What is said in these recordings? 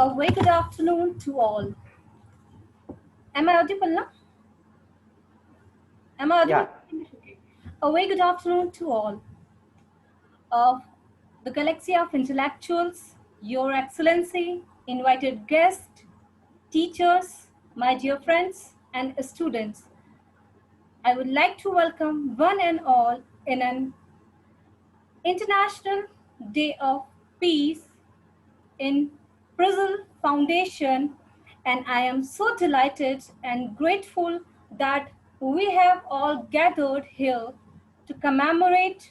A very good afternoon to all. Am I audible now? Am I audible? Yeah, Okay. A very good afternoon to all of the galaxy of intellectuals, Your Excellency, invited guests, teachers, my dear friends, and students. I would like to welcome one and all in an International Day of Peace in Brazil Foundation, and I am so delighted and grateful that we have all gathered here to commemorate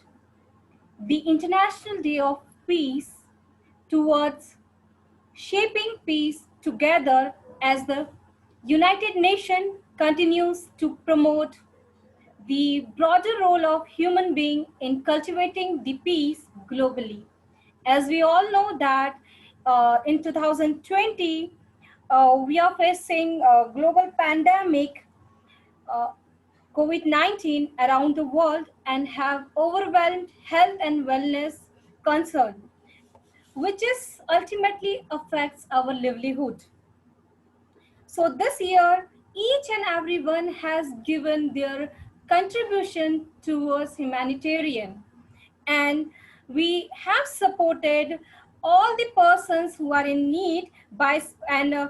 the International Day of Peace towards shaping peace together as the United Nations continues to promote the broader role of human being in cultivating the peace globally. As we all know that in 2020, we are facing a global pandemic, uh, COVID-19 around the world and have overwhelmed health and wellness concern, which is ultimately affects our livelihood. So this year, each and everyone has given their contribution towards humanitarian, and we have supported all the persons who are in need by and uh,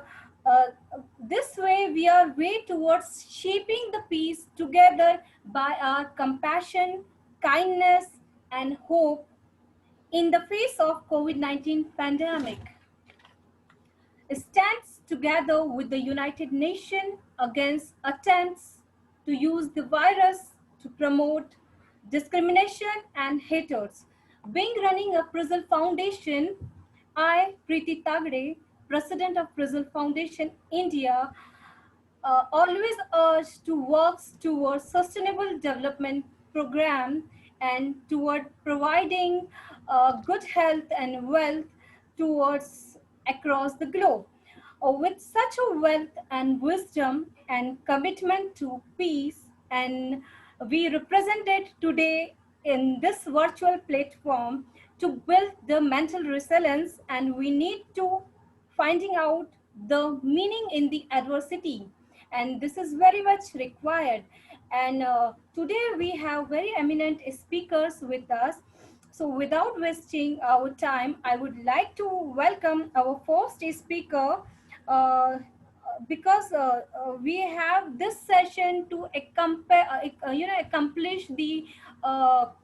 this way we are way towards shaping the peace together by our compassion, kindness, and hope in the face of COVID-19 pandemic stands together with the United Nations against attempts to use the virus to promote discrimination and haters. Being running a Brazil Foundation, I, Preeti Tagde, President of Brazil Foundation India, always urge to work towards sustainable development program and toward providing good health and wealth towards across the globe. With such a wealth and wisdom and commitment to peace, and we represented today in this virtual platform to build the mental resilience, and we need to finding out the meaning in the adversity, and this is very much required. And today we have very eminent speakers with us, so without wasting our time, I would like to welcome our first speaker, uh, because we have this session to accomplish the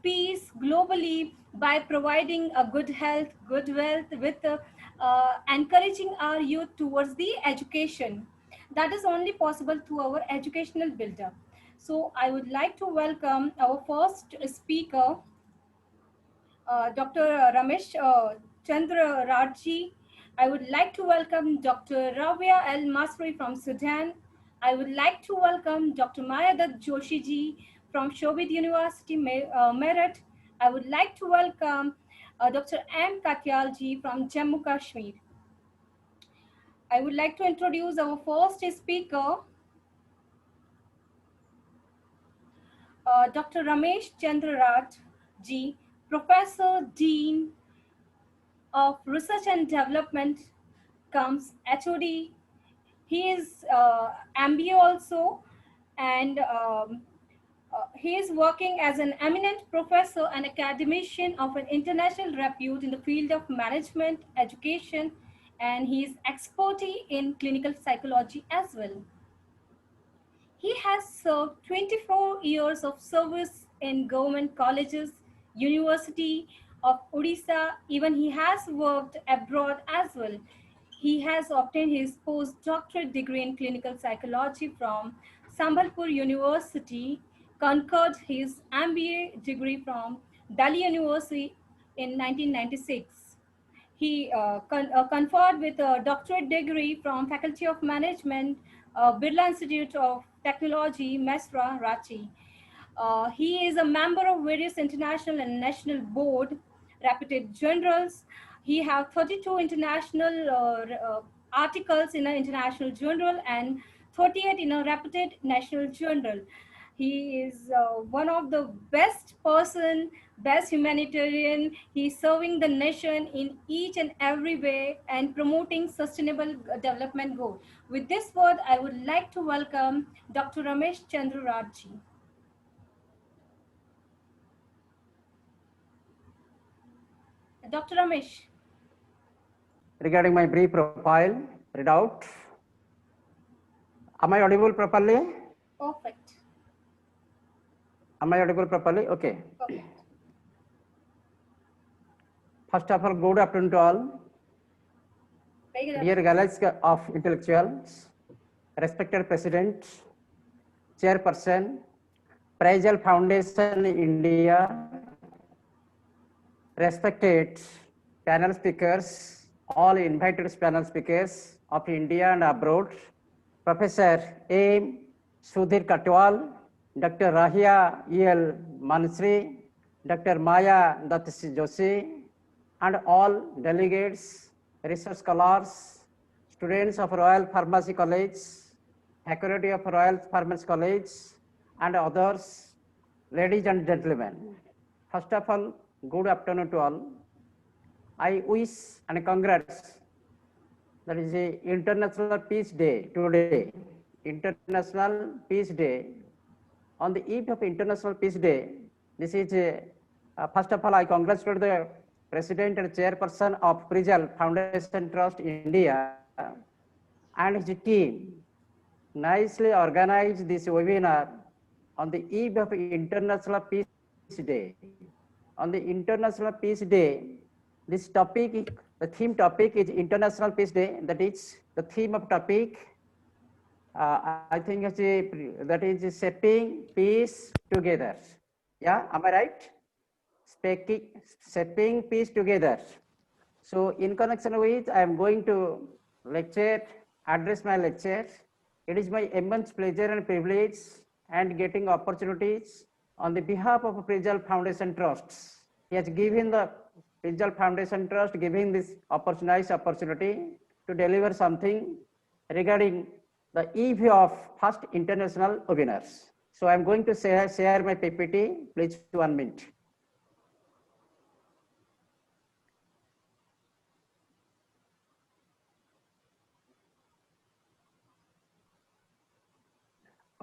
peace globally by providing a good health, good wealth, with encouraging our youth towards the education. That is only possible through our educational buildup. So I would like to welcome our first speaker, Dr. Ramesh Chandra Rajji. I would like to welcome Dr. Ravia Al Masri from Sudan. I would like to welcome Dr. Mayadat Joshi ji from Shobit University, Meerut. I would like to welcome Dr. M. Katyal ji from Jammu Kashmir. I would like to introduce our first speaker, Dr. Ramesh Chandra Raj ji, Professor Dean of Research and Development comes HOD. He is MBA also, and he is working as an eminent professor and academician of an international repute in the field of management, education, and he is expertise in clinical psychology as well. He has served 24 years of service in government colleges, University of Odisha. Even he has worked abroad as well. He has obtained his postdoctorate degree in clinical psychology from Sambalpur University, concurred his MBA degree from Delhi University in 1996. He conferred with a doctorate degree from Faculty of Management, Birla Institute of Technology, Mesra, Ranchi. He is a member of various international and national board, reputed journals. He has 32 international articles in an international journal and 38 in a reputed national journal. He is one of the best person, best humanitarian. He's serving the nation in each and every way and promoting sustainable development goal. With this word, I would like to welcome Dr. Ramesh Chandra Rajji. Dr. Ramesh. Regarding my brief profile, read out. Am I audible properly? Perfect. Am I audible properly? Okay. Perfect. First of all, good afternoon to all. Dear galaxy of intellectuals, respected President, Chairperson, Praijal Foundation India, respected panel speakers, all invited panel speakers of India and abroad, Professor A. Sudhir Katwal, Dr. Rahia E.L. Mansri, Dr. Maya Dutt Joshi, and all delegates, research scholars, students of Royal Pharmacy College, faculty of Royal Pharmacy College, and others, ladies and gentlemen. First of all, good afternoon to all. I wish and congrats. That is the International Peace Day today. International Peace Day. On the eve of International Peace Day, this is first of all, I congratulate the President and Chairperson of Praijal Foundation Trust India and his team nicely organized this webinar on the eve of International Peace Day. On the International Peace Day, this topic, the theme topic is International Peace Day. That is the theme of topic. I think that is shaping peace together. Yeah, am I right? Shaping peace together. So in connection with, I am going to address my lecture. It is my immense pleasure and privilege and getting opportunities on the behalf of Praijal Foundation Trusts. He has given the Praijal Foundation Trust giving this nice opportunity to deliver something regarding the eve of first international webinars. So I'm going to share my PPT. Please 1 minute.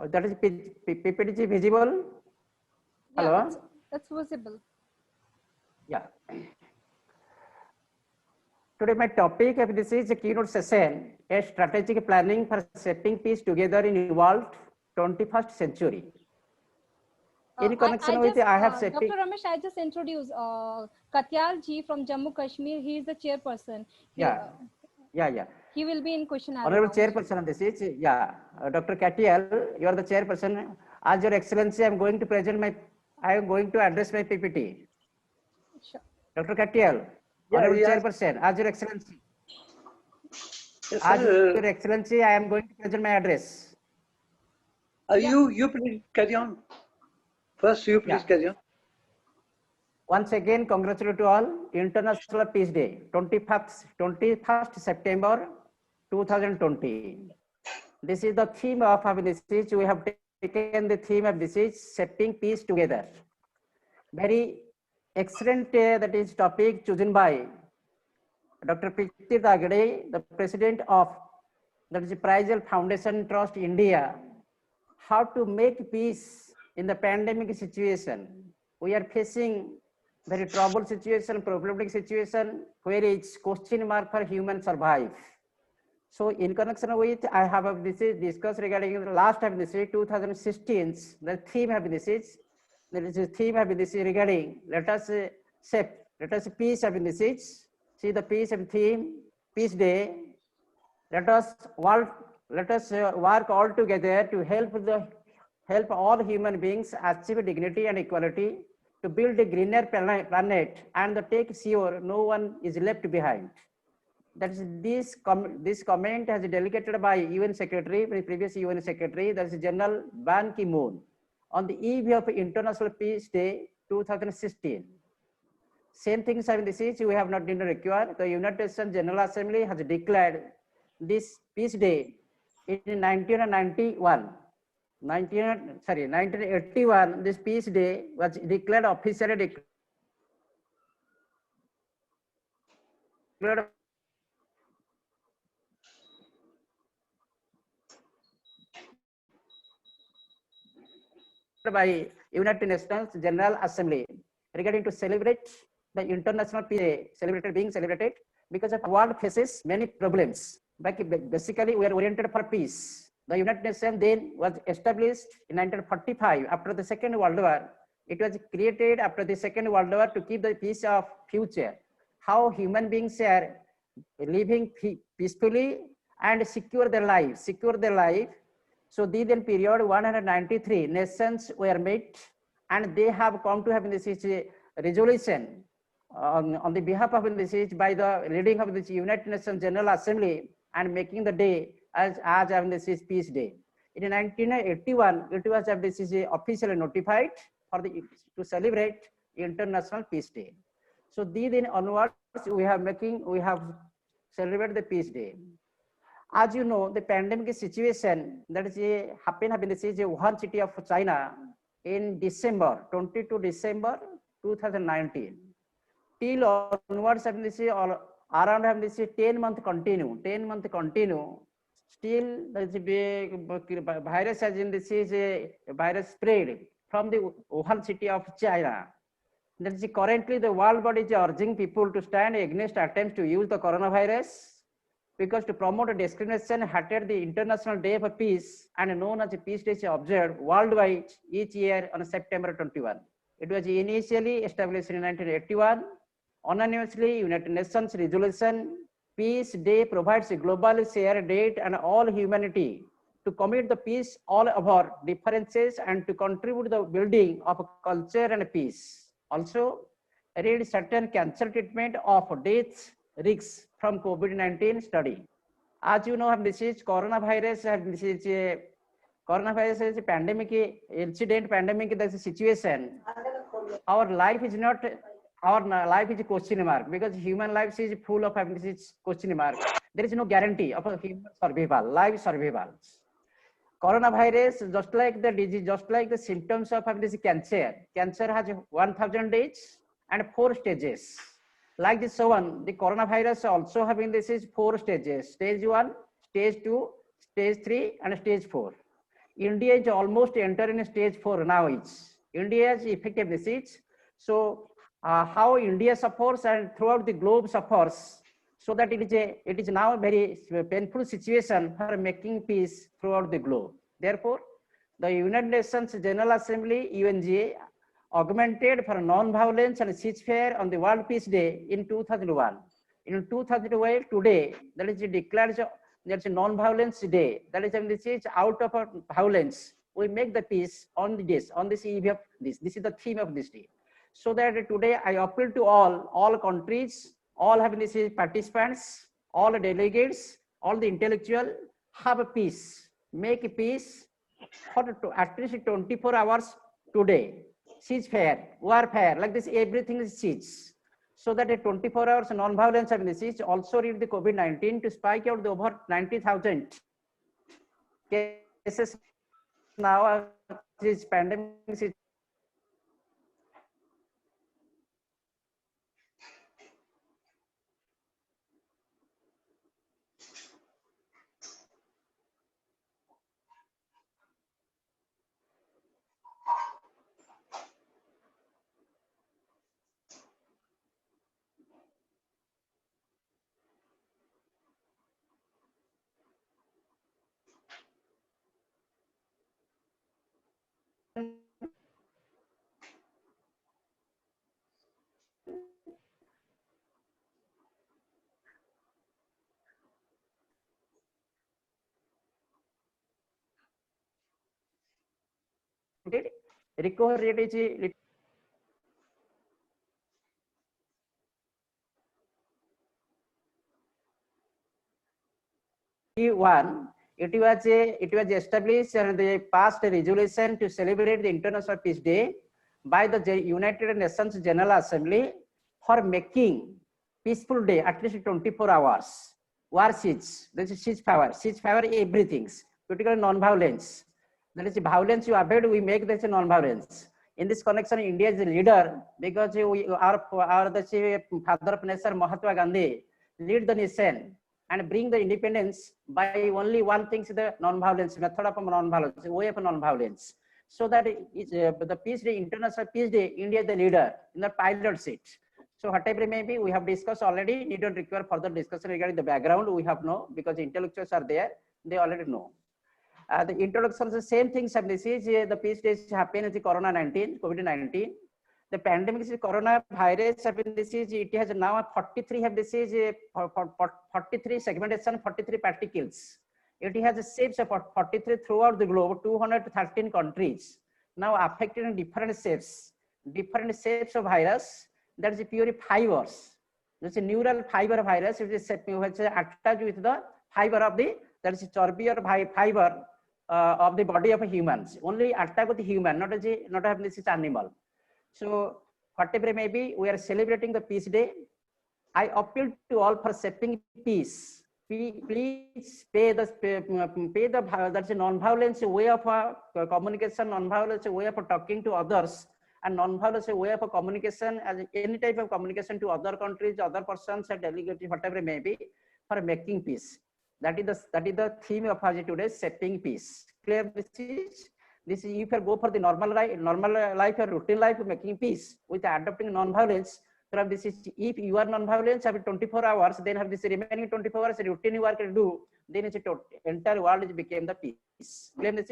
That is PPT visible? Hello? Yeah, it's visible. Yeah. Today my topic of this is a keynote session, a strategic planning for shaping peace together in evolved 21st century. In connection with, I have Dr. Ramesh, I just introduced Katyal ji from Jammu Kashmir. He is the chairperson. Yeah. He will be in question. Honorable Chairperson of this is, Dr. Katyal, you are the Chairperson. As Your Excellency, I am going to address my PPT. Sure. Dr. Katyal, Honorable Chairperson, as Your Excellency. Yes, as Your Excellency, I am going to present my address. You please carry on. First, you please carry on. Once again, congratulations to all. International Peace Day, 21st September 2020. This is the theme of this. We have taken the theme of this is shaping peace together. Very excellent that is topic chosen by Dr. Priti Dagade, the president of that is Praijal Foundation Trust India. How to make peace in the pandemic situation. We are facing very troubled situation, problematic situation, where it's question mark for human survive. So in connection with, I have discussed regarding the last of this 2016, the theme of this is, there is a theme of this regarding, let us peace of this is, see the peace of theme, peace day, let us work all together to help all human beings achieve dignity and equality, to build a greener planet and to take sure no one is left behind. That is this comment has been delegated by UN Secretary, previous UN Secretary, that is General Ban Ki-moon, on the eve of International Peace Day 2016. Same things in this age we have not been required. The United Nations General Assembly has declared this Peace Day in 1991. 1981, this peace day was declared officially declared by United Nations General Assembly regarding to celebrate the International Peace Day being celebrated because of world faces many problems. But basically, we are oriented for peace. The United Nations then was established in 1945 after the Second World War. It was created after the Second World War to keep the peace of future. How human beings are living peacefully and secure their life. So then period 193 nations were met and they have come to have this resolution on the behalf of this by the leading of the United Nations General Assembly and making the day as this is Peace Day. In 1981, it was this is officially notified for the to celebrate International Peace Day. So then onwards we have celebrated the Peace Day. As you know, the pandemic situation that is happened in the Wuhan city of China in December 22 2019 till onwards around 10 month continue still the virus as in this is a virus spread from the Wuhan city of China. That is currently the world body is urging people to stand against attempts to use the coronavirus because to promote discrimination, hatred, the International Day of Peace and known as Peace Day is observed worldwide each year on September 21. It was initially established in 1981. Unanimously, United Nations resolution Peace Day provides a global shared date and all humanity to commit the peace all over differences and to contribute the building of culture and peace. Also, read certain cancer treatment of deaths risks from COVID-19 study. As you know, this is coronavirus. This is a coronavirus is a pandemic incident. Pandemic is a situation. Our life is not. Our life is a question mark because human life is full of this question mark. There is no guarantee of a human survival, life survival. Coronavirus, just like the disease, just like the symptoms of this cancer. Cancer has 1,000 days and 4 stages. Like this one, the coronavirus also having this is 4 stages. Stage 1, stage 2, stage 3, and stage 4. India is almost entering stage 4 now. India's effective disease. So how India suffers and throughout the globe suffers, so that it is now a very painful situation for making peace throughout the globe. Therefore, the United Nations General Assembly (UNGA) augmented for non-violence and ceasefire on the World Peace Day in 2001. In 2012, today that is declared that's a non-violence day. That is, this is out of violence. We make the peace on this eve of this. This is the theme of this day. So that today I appeal to all countries, all having this participants, all delegates, all the intellectual, have a peace, make a peace for at least 24 hours today. Ceasefire, warfare, like this, everything is ceased. So that a 24 hours non-violence and this is also read the COVID-19 to spike out the over 90,000 cases now. This pandemic is recovery rate is one. It was established and they passed a resolution to celebrate the International Peace Day by the United Nations General Assembly for making peaceful day at least 24 hours. War cease, this is ceasefire, everything, particularly non-violence. That is violence you avoid, we make this non-violence. In this connection, India is a leader because our the father of nation Mahatma Gandhi lead the nation and bring the independence by only one thing, the non-violence method of non-violence, way of non-violence. So that the peace day, International Peace Day, India is the leader in the pilot seat. So whatever may be, we have discussed already. Need not require further discussion regarding the background. We have no, because intellectuals are there, they already know. The introduction of the same things have this is the peace days happen as the COVID-19. The pandemic is coronavirus happen this is it has now 43 have this is 43 segmentation, 43 particles. It has shapes of 43 throughout the globe, 213 countries. Now affected in different shapes of virus. That is purely fibers. That's a neural fiber virus. It is attached with the fiber of the, that is chorby or fiber of the body of humans. Only attack with the human, not have this is animal. So whatever may be, we are celebrating the Peace Day. I appeal to all for shaping peace. Please pay the that's a non-violence way of communication, non-violence way of talking to others, and non-violence way of communication as any type of communication to other countries, other persons, and delegates, whatever it may be, for making peace. That is the theme of today's shaping peace. Clear? This is if you go for the normal life or routine life, making peace with adopting non-violence. From this is if you are non-violence have 24 hours, then have this remaining 24 hours routine work to do, then it's entire world is became the peace. Clear?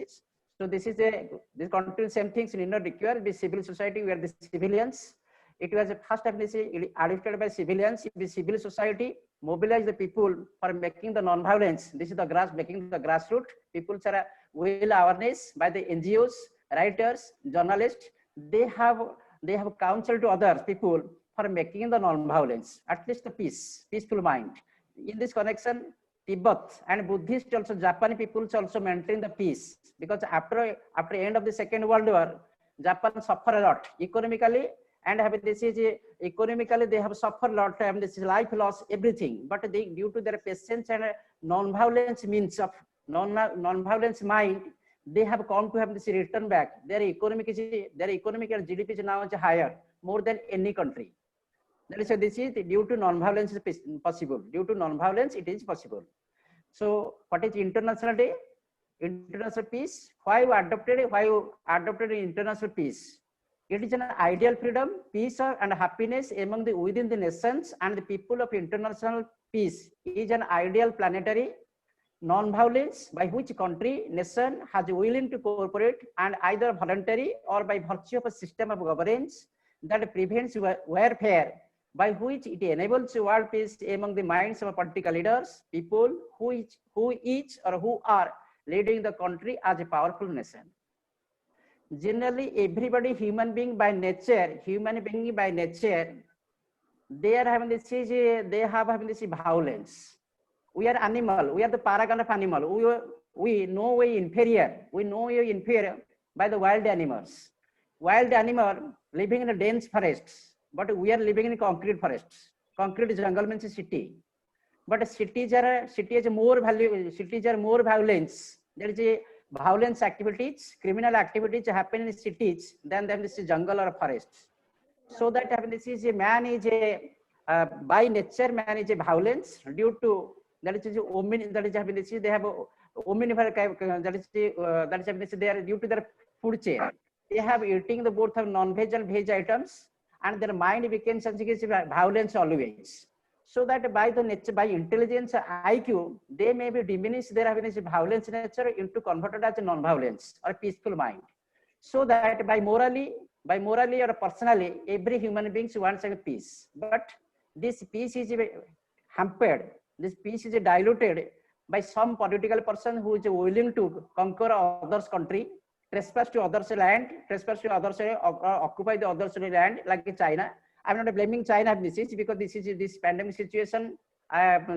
So this is this continues same things in not require the civil society. We are the civilians. It was first adopted by civilians. The civil society mobilize the people for making the non-violence. This is the making the grassroots. People are well awareness by the NGOs, writers, journalists. They have counsel to other people for making the non-violence, at least the peaceful mind. In this connection, Tibet and Buddhist also, Japanese people also maintain the peace, because after end of the Second World War, Japan suffer a lot economically, and have this is economically they have suffered a lot, and this is life loss, everything. But they, due to their patience and non-violence means of non-violence mind, they have come to have this return back. Their economic and GDP is now higher, more than any country. That is, this is due to non-violence is possible. Due to non-violence, it is possible. So, what is International Day? International peace. Why adopted international peace? It is an ideal freedom, peace, and happiness among the within the nations and the people of international peace. Is an ideal planetary non-violence by which country, nation has willing to cooperate, and either voluntary or by virtue of a system of governance that prevents warfare, by which it enables world peace among the minds of political leaders, people who are leading the country as a powerful nation. Generally, everybody, human being by nature, they are having this, violence. We are animal. We are the paragon of animal. We know we inferior. We know you inferior by the wild animals. Wild animal living in a dense forests, but we are living in concrete forests. Concrete jungle means a city. But cities are more violence. There is a violence activities, criminal activities happen in cities than this is jungle or forests. So that this is a man is a by nature man is a violence due to that is they have omnivorous that is they are due to their food chain. They have eating the both of non-veg and veg items, and their mind becomes violence always. So that by the nature, by intelligence, IQ, they may be diminished their violence nature into converted as a non-violence or peaceful mind. So that by morally or personally, every human being wants a peace. But this peace is hampered. This peace is diluted by some political person who is willing to conquer others' country, trespass to others' land, occupy the others' land, like China. I'm not blaming China because this pandemic situation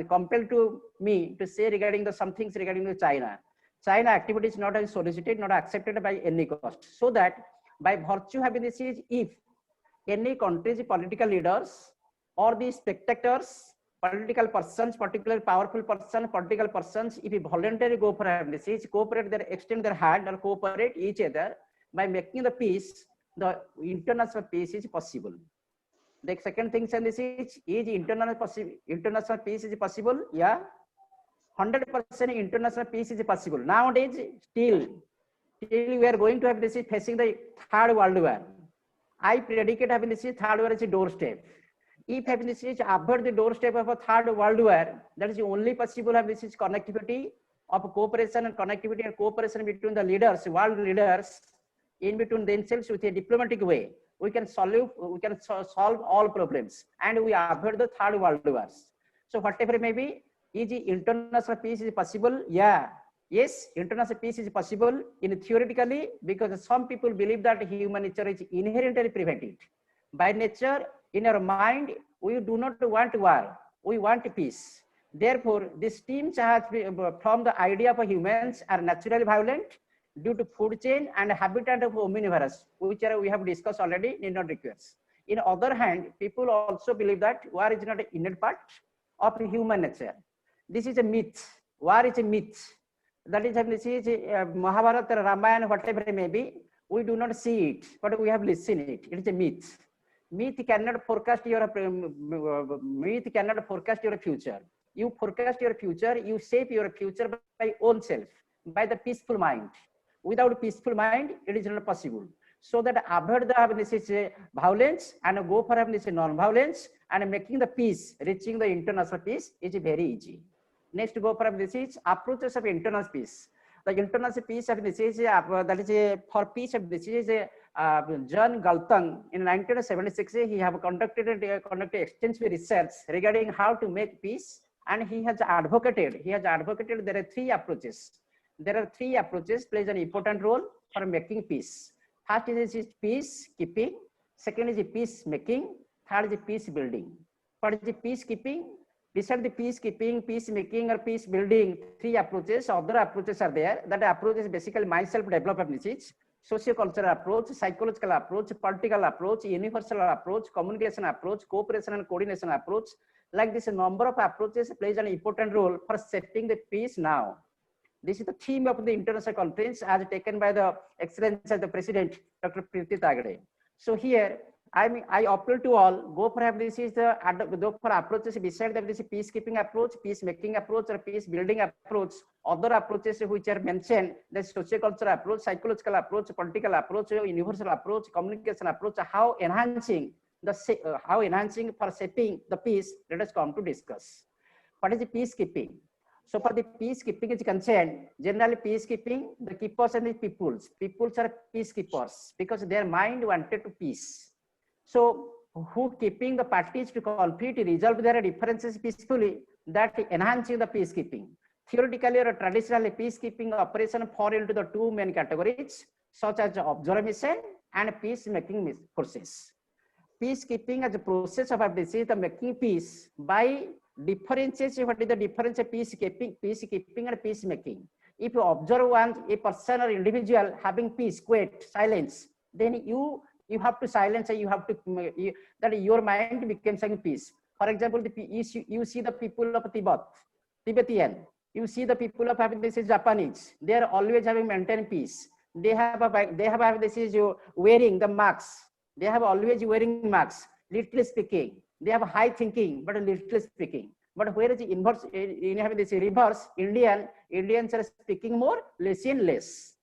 compelled to me to say regarding some things regarding the China. China activity is not solicited, not accepted by any cost. So that by virtue having if any country's political leaders or the spectators political persons, particularly powerful person, political persons, if you voluntarily go for amnesty, cooperate, they extend their hand or cooperate each other by making the peace, the international peace is possible. The second thing is international peace is possible? Yeah, 100% international peace is possible. Nowadays, still we are going to have this facing the third world war. I predicate having this third war is a doorstep. If having this is avoid the doorstep of a third world war, that is only possible have this is connectivity of cooperation and connectivity and cooperation between the leaders, world leaders, in between themselves with a diplomatic way. We can solve all problems and we avoid the third world wars. So whatever it may be, is international peace is possible? Yeah. Yes, international peace is possible in theoretically, because some people believe that human nature is inherently prevented. By nature, in our mind, we do not want war, we want peace. Therefore, these teams have from the idea of humans are naturally violent due to food chain and habitat of omnivorous, which we have discussed already, need not requires. In other hand, people also believe that war is not an innate part of human nature. This is a myth. War is a myth. That is, this is Mahabharata, Ramayana, whatever it may be. We do not see it, but we have listened it. It is a myth. Myth cannot forecast your future. You forecast your future. You shape your future by own self, by the peaceful mind. Without peaceful mind, it is not possible. So that avoid the violence and go for non-violence and making the peace, reaching the international peace is very easy. Next, go for this is approaches of internal peace. The internal peace of this is that is for peace of this is John Galtung in 1976. He have conducted extensive research regarding how to make peace, and he has advocated there are three approaches. There are three approaches plays an important role for making peace. First is peace keeping. Second is peace making. Third is peace building. What is the peacekeeping? Beside the peacekeeping, peacemaking, or peace building, three approaches. Other approaches are there. That approach is basically myself development message, socio-cultural approach, psychological approach, political approach, universal approach, communication approach, cooperation and coordination approach. Like this, a number of approaches plays an important role for shaping the peace now. This is the theme of the international conference as taken by the Excellency of the President, Dr. Preeti Tagde. So here, I appeal to all, go for this is the go for approaches beside that this peacekeeping approach, peacemaking approach, or peace building approach. Other approaches which are mentioned, the sociocultural approach, psychological approach, political approach, universal approach, communication approach, how enhancing for shaping the peace. Let us come to discuss. What is the peacekeeping? So for the peacekeeping is concerned, generally peacekeeping, the keepers and the peoples are peacekeepers because their mind wanted to peace. So who keeping the parties to conflict, resolve their differences peacefully, that enhancing the peacekeeping. Theoretically or traditionally, peacekeeping operation fall into the two main categories, such as observation and peacemaking forces. Peacekeeping as a process of the making peace by differences. What is the difference of peacekeeping and peacemaking? If you observe a person or individual having peace, quiet, silence, then you have to silence and you have to that your mind becomes in peace. For example, you see the people of Tibetan. You see the people of having this is Japanese. They are always having maintained peace. They have this is wearing the masks. They have always wearing masks. Literally speaking, they have high thinking, but literally speaking. But where is the inverse? You have this reverse. Indians are speaking more, listening less.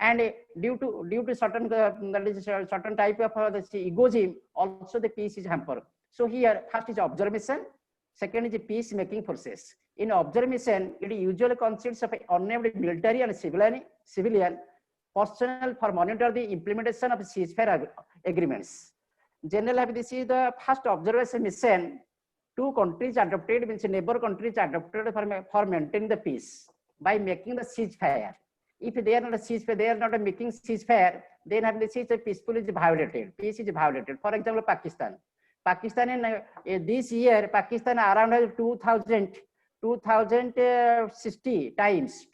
And due to certain certain type of egoism, also the peace is hampered. So here, first is observation, second is peacemaking process. In observation, it usually consists of unnamed military and civilian personnel for monitor the implementation of ceasefire agreements. Generally, this is the first observation mission. Two countries adopted, means neighbor countries adopted for maintaining the peace by making the ceasefire. If they are not a ceasefire, they are not making ceasefire, then have this is peaceful is violated. Peace is violated. For example, Pakistan. Pakistan in this year, Pakistan around 2060 times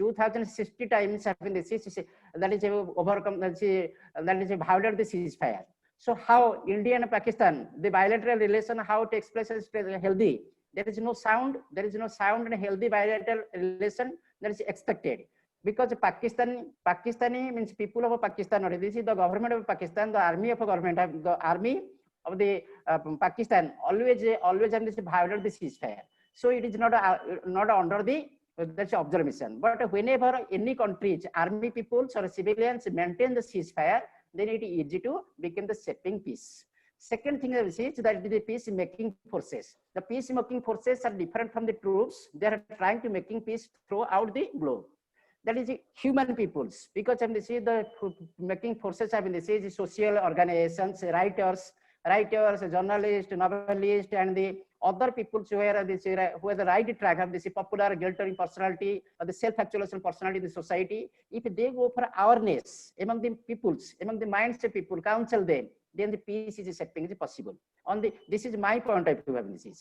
having this is that is overcome that is violated the ceasefire. So how India and Pakistan, the bilateral relation, how takes place is healthy There is no sound. There is no sound and healthy bilateral relation that is expected. Because Pakistani means people of Pakistan, or this is the government of Pakistan, the army of government, the army of the Pakistan always have this violated the ceasefire. So it is not under the that's observation. But whenever any countries, army peoples or civilians maintain the ceasefire, then it is easy to become the shaping peace. Second thing is that the peace-making forces. The peace-making forces are different from the troops. They are trying to making peace throughout the globe. That is human peoples, because the making forces have the social organizations, writers, journalists, novelists, and the other peoples who are the right track have this popular glittering personality or the self-actualization personality in the society. If they go for awareness among the peoples, among the minds of people, counsel them, then the peace is shaping is possible. This is my point of view.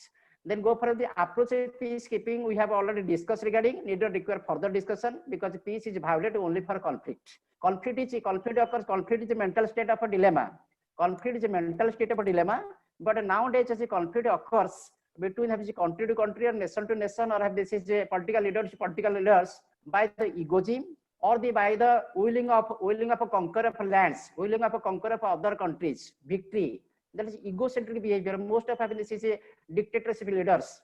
Then go for the approach of peacekeeping. We have already discussed regarding, need to require further discussion, because peace is violated only for conflict. Conflict occurs. Conflict is a mental state of a dilemma. Conflict is a mental state of a dilemma. But nowadays, as a conflict occurs between country to country or nation to nation, or have this is a political leaders by the egoism, or by the willing of a conqueror of lands, willing of a conqueror of other countries, victory. That is egocentric behavior. Most of this is a dictatorship leaders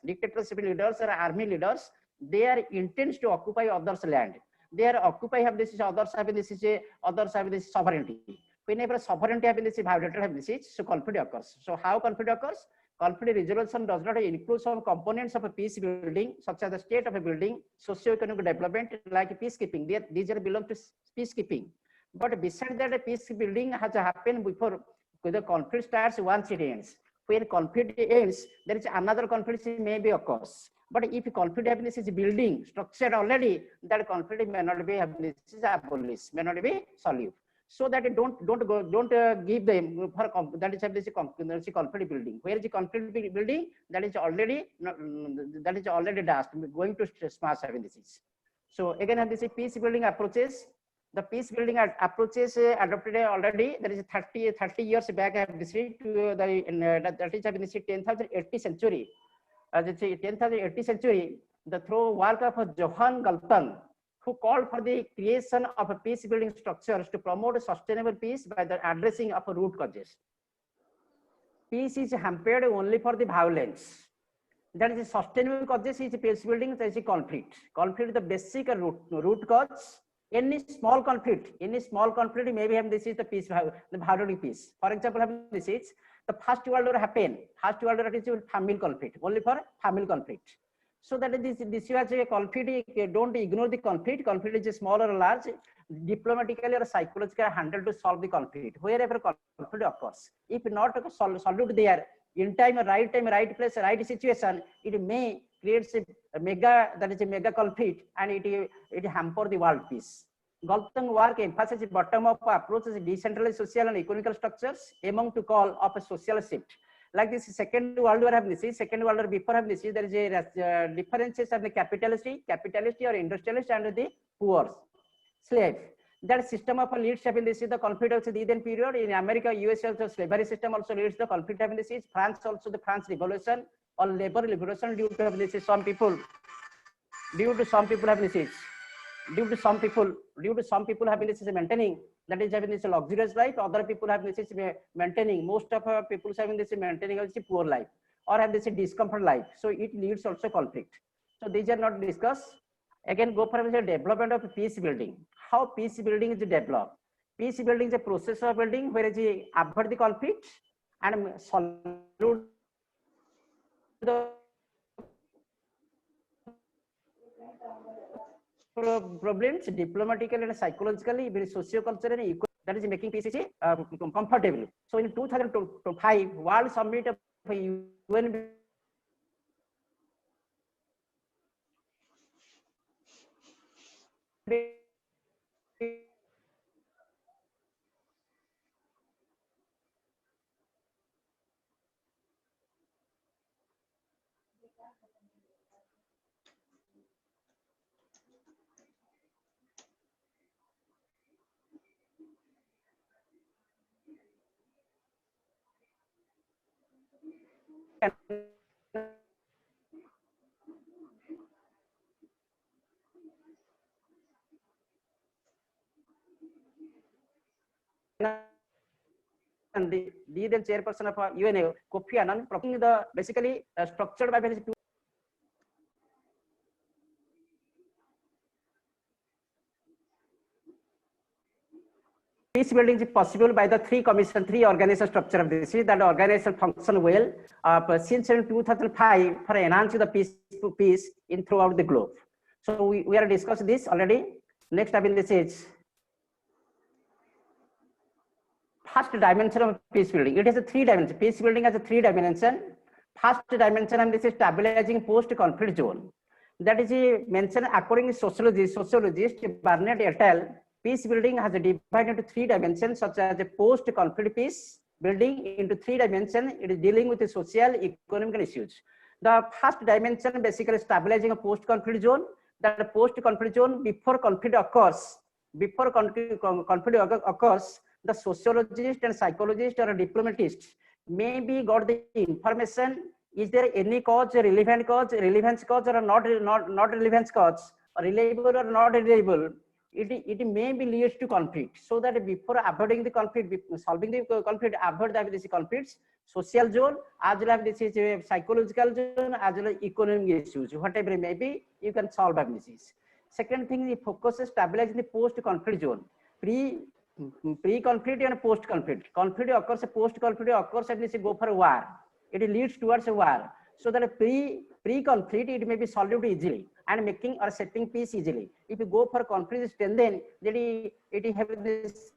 or army leaders. They are intends to occupy others' land. They are occupy have this others have this sovereignty. Whenever sovereignty have this violated have this, so conflict occurs. So how conflict occurs? Conflict resolution does not include some components of a peace building, such as the state of a building, socio-economic development, like peacekeeping. These are belong to peacekeeping. But besides that, peace building has happened before. The conflict starts once it ends. When conflict ends, there is another conflict may be occurs. But if conflict happiness is building structured already, that conflict may not be abolished, may not be solved. So that don't give them for that is conflict building. Where is the conflict building? That is already dust going to smash this. So again, this is peace building approaches. The peace building approaches adopted already. There is 30 years back. I have visited to that is 10,080 century. The 10,080 century, the through work of Johann Galtung, who called for the creation of a peace building structures to promote sustainable peace by the addressing of root causes. Peace is hampered only for the violence. That is sustainable causes is peace building. That is conflict. Conflict is the basic root cause. Any small conflict maybe this is the peace, the violating peace. For example, this is the First World War happened. First World War is family conflict, only for family conflict. So that this was a conflict. Don't ignore the conflict. Conflict is a small or large, diplomatically or psychologically handled to solve the conflict. Wherever conflict occurs, if not solved there in time, right place, right situation, it may create a mega conflict, and it hamper the world peace. Galtung work emphasizes bottom-up approaches, decentralized social and economical structures, among to call of a social shift. Like this Second World War have this, Second World War before have this, there is a differences of the capitalist or industrialist and the poor slave. That system of leadership in this is the conflict of the then period. In America, US also slavery system also leads the conflict of this is France also the France Revolution or labor liberation due to this is some people have this is due to some people have this is maintaining, that is having this luxurious life. Other people have this is maintaining, most of people having this maintaining a poor life or have this discomfort life. So it leads also conflict. So these are not discussed. Again, go for the development of peace building. How peace building is developed? Peace building is a process of building where you avoid the conflict and solve the problems diplomatically and psychologically, very socio-culturally, and that is making peace comfortable. So in 2005 World Summit of UN and the then chairperson of UNO, Kofi Annan, proposing the basically structured by various peace building is possible by the three organization structure of this. That organization function well since 2005 for enhancing the peace in throughout the globe. So we are discussing this already. Next, I mean, this is first dimension of peace building. It has a 3 dimension. Peace building has a 3 dimension. First dimension, and this is stabilizing post-conflict zone. That is mentioned according to sociologist Barnett et al. Peace building has a divided into 3 dimensions, such as a post-conflict peace building into 3 dimensions. It is dealing with the social, economic issues. The first dimension basically stabilizing a post-conflict zone. That the post-conflict zone before conflict occurs, the sociologist and psychologist or a diplomatist maybe got the information. Is there any cause, relevance cause, or not relevance cause, or reliable or not reliable? It may be leads to conflict. So that before avoiding the conflict, solving the conflict, avoid the conflicts, social zone, as well as this is a psychological zone, as well as economic issues, whatever it may be, you can solve this. Second thing, the focus is stabilizing the post-conflict zone. Pre-conflict and post-conflict. Conflict occurs, post-conflict occurs, and go for a war. It leads towards a war. So that pre-conflict, it may be solved easily and making or setting peace easily. If you go for conflict, then it have this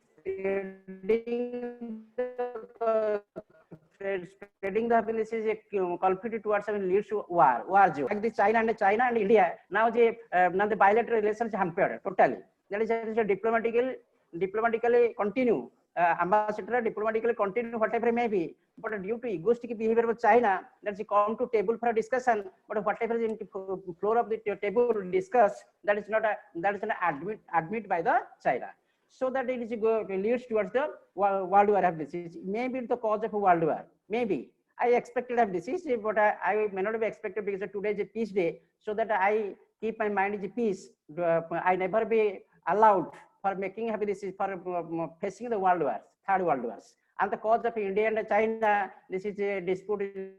spreading the happiness is a conflict towards leads to war zone. Like the China and India, now the bilateral relations hampered totally. That is a diplomatically continue, ambassador diplomatically continue whatever may be, but due to egoistic behavior of China, that's come to table for a discussion, but whatever is in the floor of the table discuss, that is not admit by the China. So that it is leads towards the world war of disease. Maybe the cause of a world war. Maybe I expected of disease, but I may not be expected because today is a peace day. So that I keep my mind in peace. I never be allowed for making happy disease for facing the world war, third world wars. And the cause of India and China, this is a dispute,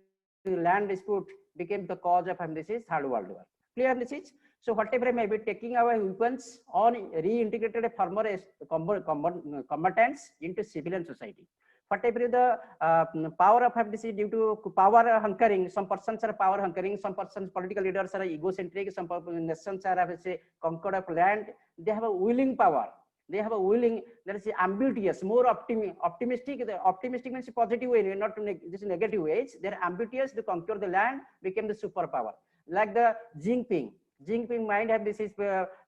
land dispute became the cause of this is third world war. Clear this is? So whatever may be, taking our weapons on reintegrated former combatants into civilian society. Whatever the power of FDC due to power hunkering, some persons are power hunkering, some persons, political leaders are egocentric, some nations are conquered of land. They have a willing power. They have a willing, that is ambitious, more optimistic. The optimistic means positive way, not this negative ways. They are ambitious to conquer the land, became the superpower. Like the Jinping mind have this is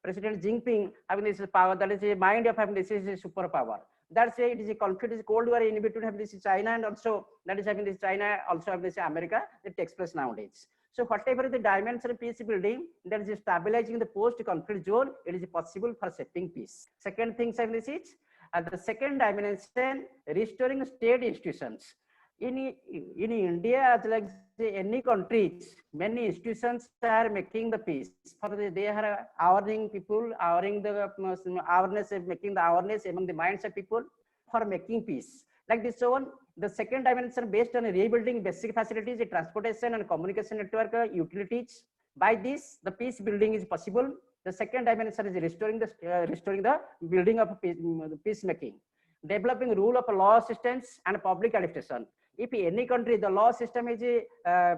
President Jinping having this power, that is a mind of having this is a superpower. That's why it is a conflict, is cold war in between have this China, and also that is having this China, also have this America, that takes place nowadays. So whatever the dimension of peace building, that is stabilizing the post-conflict zone, it is possible for setting peace. Second thing is the second dimension, restoring state institutions. In India, as like any countries, many institutions are making the peace. They are awering people, awering the awareness, making the awareness among the minds of people for making peace. Like this one, the second dimension based on rebuilding basic facilities, transportation and communication network, utilities. By this, the peace building is possible. The second dimension is restoring the building of peacemaking. Developing rule of law assistance and public administration. If any country, the law system is a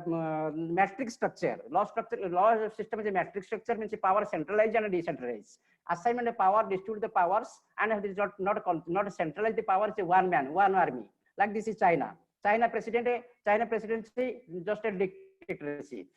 matrix structure. Law system is a matrix structure, means power centralized and decentralized. Assignment of power, distribute the powers, and it is not centralized the power. It's a one man, one army. Like this is China. China presidency just a dictatorship.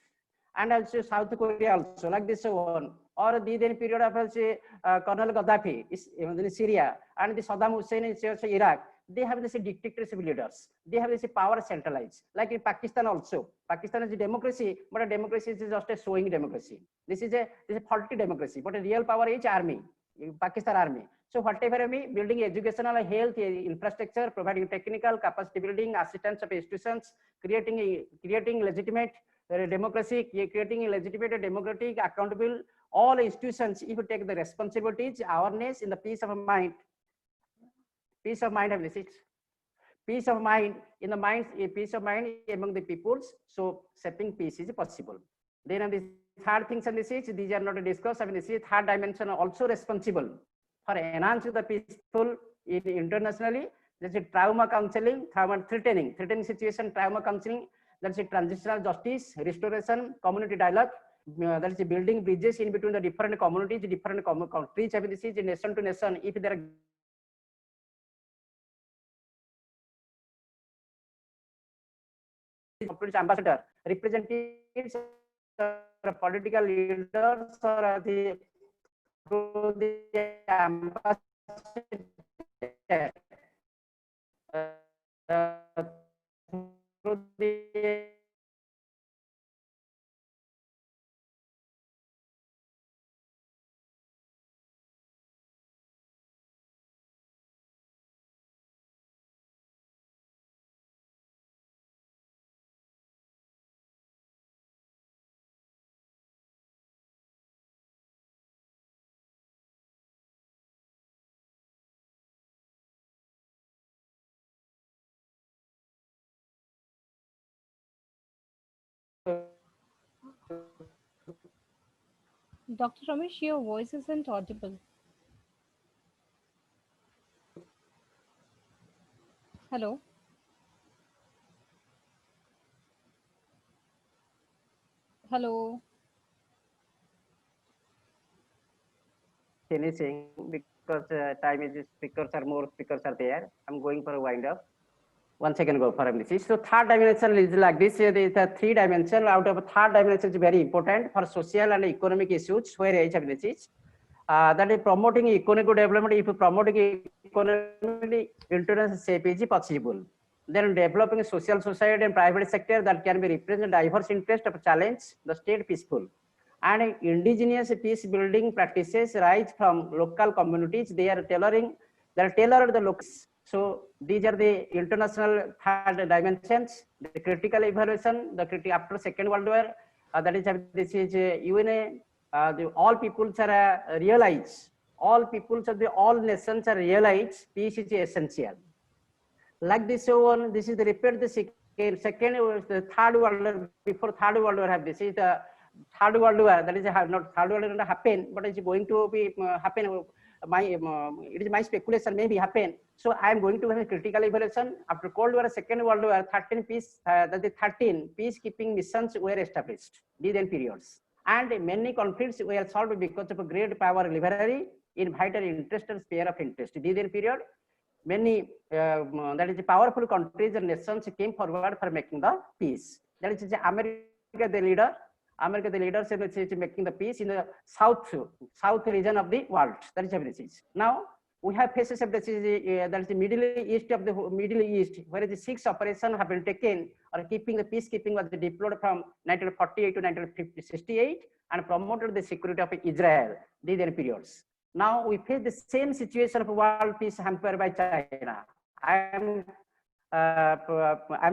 And also South Korea also like this one. Or the then period of Colonel Gaddafi is in Syria, and the Saddam Hussein in Iraq. They have this dictatorship leaders. They have this power centralized. Like in Pakistan also. Pakistan is a democracy, but a democracy is just a showing democracy. This is a faulty democracy, but a real power is army, Pakistan army. So whatever I mean, building educational, health, infrastructure, providing technical capacity building, assistance of institutions, creating legitimate democracy, creating a legitimate, democratic, accountable, all institutions, if you take the responsibilities, awareness in the peace of mind, peace of mind have this is peace of mind in the minds, a peace of mind among the peoples. So shaping peace is possible. Then the third things and this is these are not discussed. I mean, this is third dimension also responsible for enhancing the peaceful internationally. That's a trauma counseling, trauma threatening situation, trauma counseling. That's a transitional justice, restoration, community dialogue. That is building bridges in between the different communities, different countries. I mean, this is nation to nation. If there are ambassador, representatives, political leaders, or the through the ambassador, through the Dr. Ramesh, your voice isn't audible. Hello. Hello. finishing because time is speakers are more speakers are there. I'm going for a wind up. 1 second go for this. So third dimension is like this. The three dimension out of third dimension is very important for social and economic issues where each of this is. That is promoting economic development. If promoting economic international shape is possible, then developing social society and private sector that can be represent diverse interest of challenge the state peaceful. And indigenous peace building practices rise from local communities. They are tailored the locals. So these are the international third dimensions, the critical evaluation, the critical after Second World War, that is this is UNA, all peoples are realize, all peoples of the all nations are realize peace is essential. Like this one, this is the repeat the second, the third world war, before third world war have this is the third world war, that is not third world war happen, but it's going to be happen. My it is my speculation, maybe happen. So I am going to have a critical evaluation after Cold War, Second World War. 13 peace, that is 13 peacekeeping missions were established these periods, and many conflicts were solved because of a great power leverage in vital interest and sphere of interest. These period, many that is powerful countries and nations came forward for making the peace. That is America, the leader. America, the leaders, is making the peace in the south region of the world. That is everything. Now we have phases of this is that is the Middle East of the Middle East, where the 6 operations have been taken, or keeping the peacekeeping was deployed from 1948 to 1968 and promoted the security of Israel. These are periods. Now we face the same situation of world peace hampered by China. I'm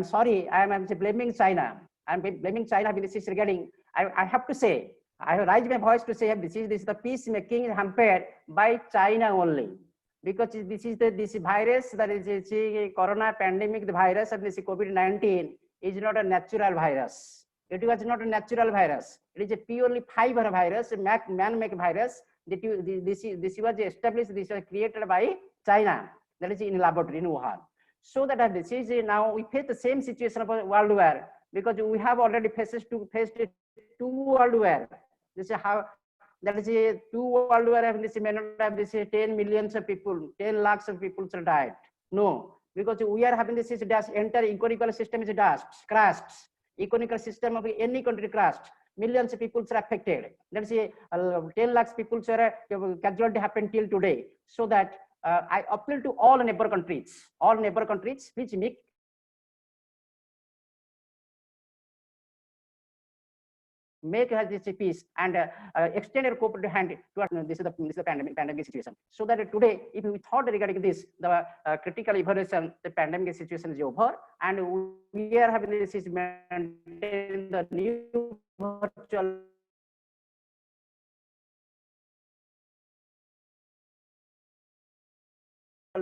sorry, I'm blaming China. I'm blaming China this is regarding. I have to say, I have raised my voice to say this is the peacemaking hampered by China only, because this is this virus, that is corona pandemic, the virus of this COVID-19 is not a natural virus. It was not a natural virus. It is a purely fiber virus, man-made virus. This was established, this was created by China, that is in laboratory in Wuhan. So that this is now we face the same situation of a world war, because we have already faced two world war. This is how that is a two world war have this may not have this 10 millions of people, 10 lakhs of people died. No, because we are having this is dust, entire economical system is dust, crashed. Economical system of any country crashed. Millions of people are affected. Let's say 10 lakhs people are casualty happened till today. So that I appeal to all neighbor countries, please make this peace and extend your cooperative hand to this is the pandemic situation. So that today, if we thought regarding this, the critical evaluation, the pandemic situation is over, and we are having this is maintain the new virtual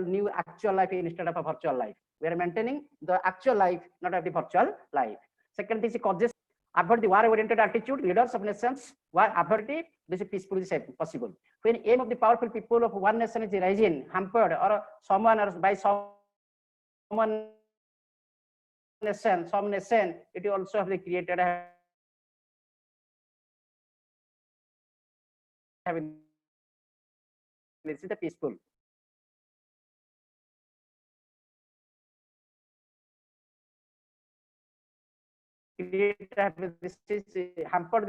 new actual life instead of a virtual life. We are maintaining the actual life, not of the virtual life. Second is causes, avoid the war-oriented attitude. Leaders of nations avoid it. This is peacefully possible. When aim of the powerful people of one nation is rising, hampered, or someone or by someone nation, some nation, it also have created having this is the peaceful. This is hampered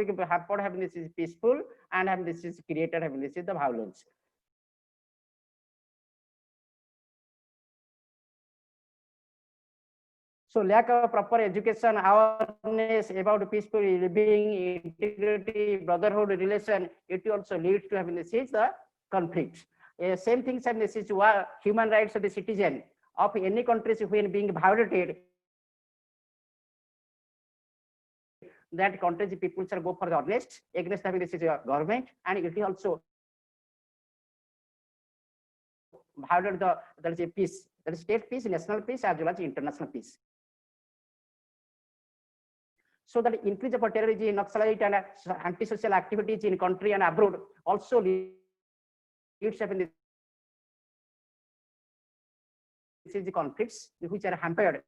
having this is peaceful, and having this is created having this is the violence. So lack of proper education, awareness about peaceful living, integrity, brotherhood relation, it also leads to having this is the conflict. Same things having this is human rights of the citizen of any countries when being violated, that countries people shall go for the against having this is your government, and it also violate the there is a peace, there is state peace, national peace, as well as international peace. So that increase of terrorism, Naxalite, and antisocial activities in country and abroad also leads to this is the conflicts which are hampered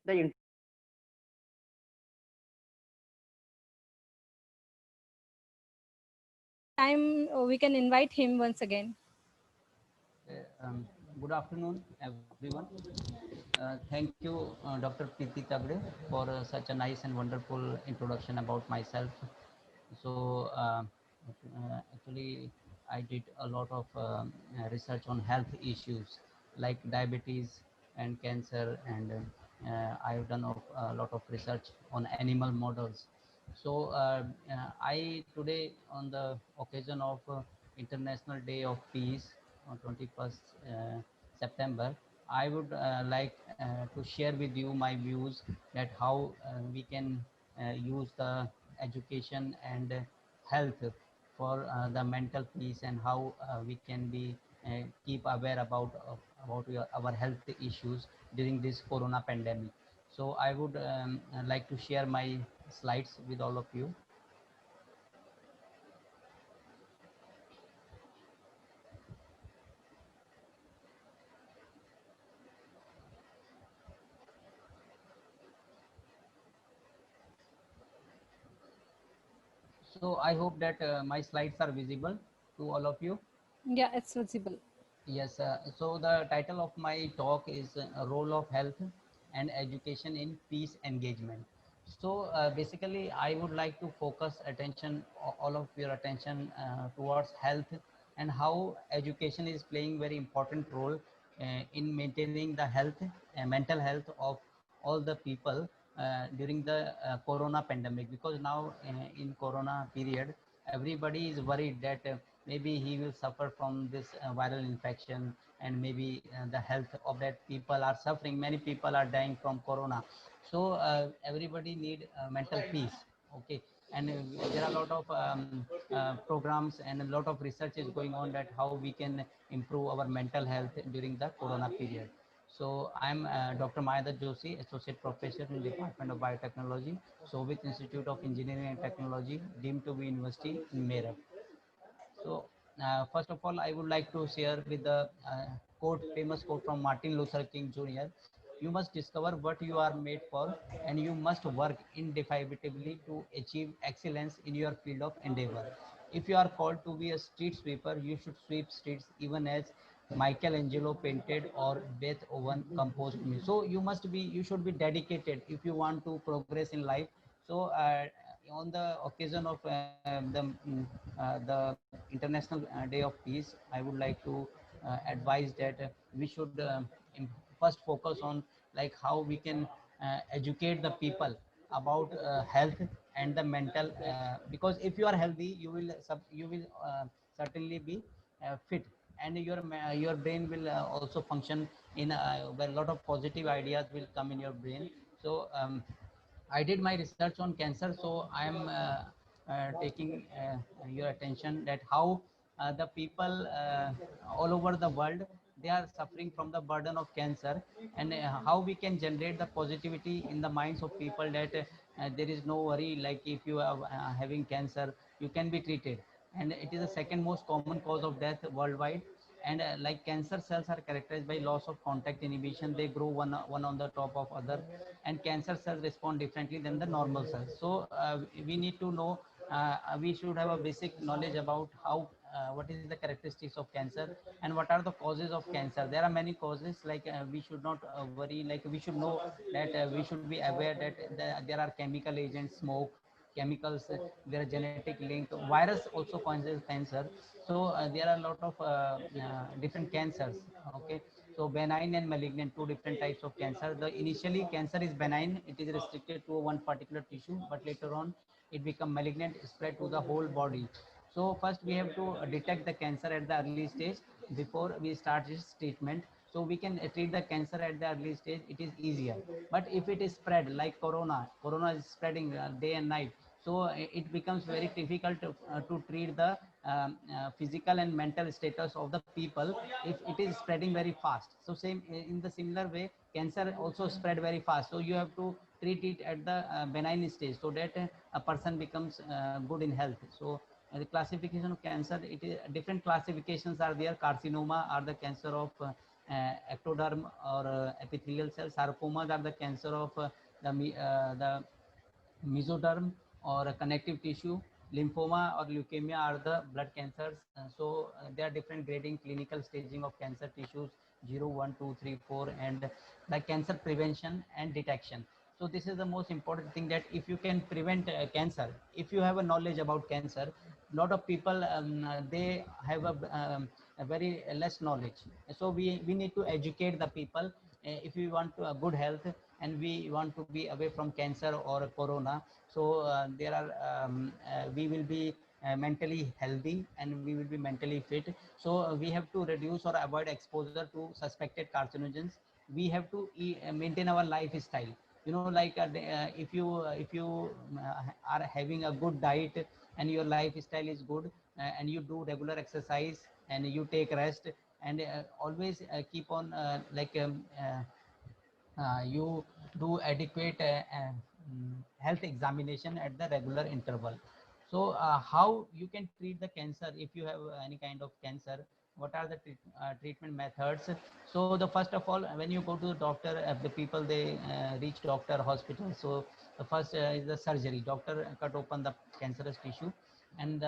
the Time we can invite him once again. Good afternoon, everyone. Thank you, Dr. Preeti Tagde, for such a nice and wonderful introduction about myself. So, actually, I did a lot of research on health issues like diabetes and cancer, and I've done a lot of research on animal models. So, I today, on the occasion of International Day of Peace on 21st September, I would like to share with you my views that how we can use the education and health for the mental peace, and how we can be keep aware about our health issues during this corona pandemic. So I would like to share my slides with all of you. So I hope that my slides are visible to all of you. Yeah, it's visible. Yes, so the title of my talk is a role of health and education in peace engagement. So basically, I would like to focus attention, all of your attention towards health, and how education is playing very important role in maintaining the health and mental health of all the people during the corona pandemic. Because now in corona period, everybody is worried that maybe he will suffer from this viral infection, and maybe the health of that people are suffering. Many people are dying from corona. So everybody need mental peace. Okay. And there are a lot of programs and a lot of research is going on that how we can improve our mental health during the corona period. So I'm Dr. Mayada Joshi, Associate Professor in the Department of Biotechnology, Soviet Institute of Engineering and Technology, deemed to be University in Meerut. So first of all, I would like to share with the famous quote from Martin Luther King Jr. You must discover what you are made for, and you must work indefatigably to achieve excellence in your field of endeavor. If you are called to be a street sweeper, you should sweep streets even as Michelangelo painted or Beethoven composed music. So you should be dedicated if you want to progress in life. So on the occasion of the International Day of Peace, I would like to advise that we should first focus on like how we can educate the people about health and the mental, because if you are healthy, you will certainly be fit, and your brain will also function in where a lot of positive ideas will come in your brain. So I did my research on cancer, so I am taking your attention that how the people all over the world, they are suffering from the burden of cancer, and how we can generate the positivity in the minds of people that there is no worry, like if you are having cancer, you can be treated. And it is the second most common cause of death worldwide. And like cancer cells are characterized by loss of contact inhibition, they grow one on the top of other, and cancer cells respond differently than the normal cells. So we need to know, we should have a basic knowledge about how what is the characteristics of cancer and what are the causes of cancer. There are many causes, like we should not worry, like we should know that we should be aware that there are chemical agents, smoke, chemicals, there are genetic link, virus also causes cancer. So there are a lot of different cancers. Okay, so benign and malignant, two different types of cancer. The initially cancer is benign, it is restricted to one particular tissue, but later on it become malignant, spread to the whole body. So first we have to detect the cancer at the early stage before we start this treatment. So we can treat the cancer at the early stage, it is easier. But if it is spread like corona is spreading day and night, so it becomes very difficult to treat the physical and mental status of the people if it is spreading very fast. So same in the similar way, cancer also spread very fast, so you have to treat it at the benign stage, so that a person becomes good in health. So the classification of cancer, it is different classifications are there. Carcinoma are the cancer of ectoderm or epithelial cells. Sarcomas are the cancer of the mesoderm or a connective tissue. Lymphoma or leukemia are the blood cancers. So there are different grading, clinical staging of cancer tissues, 0, 1, 2, 3, 4, and the cancer prevention and detection. So this is the most important thing, that if you can prevent cancer, if you have a knowledge about cancer, a lot of people they have a very less knowledge. So we need to educate the people if we want to, good health, and we want to be away from cancer or corona. So there are we will be mentally healthy and we will be mentally fit. So we have to reduce or avoid exposure to suspected carcinogens. We have to maintain our lifestyle, you know, like if you are having a good diet and your lifestyle is good, and you do regular exercise and you take rest, and always keep on you do adequate health examination at the regular interval. So how you can treat the cancer if you have any kind of cancer? What are the treatment methods? So the first of all, when you go to the doctor, the people they reach doctor hospital, so the first is the surgery. Doctor cut open the cancerous tissue, and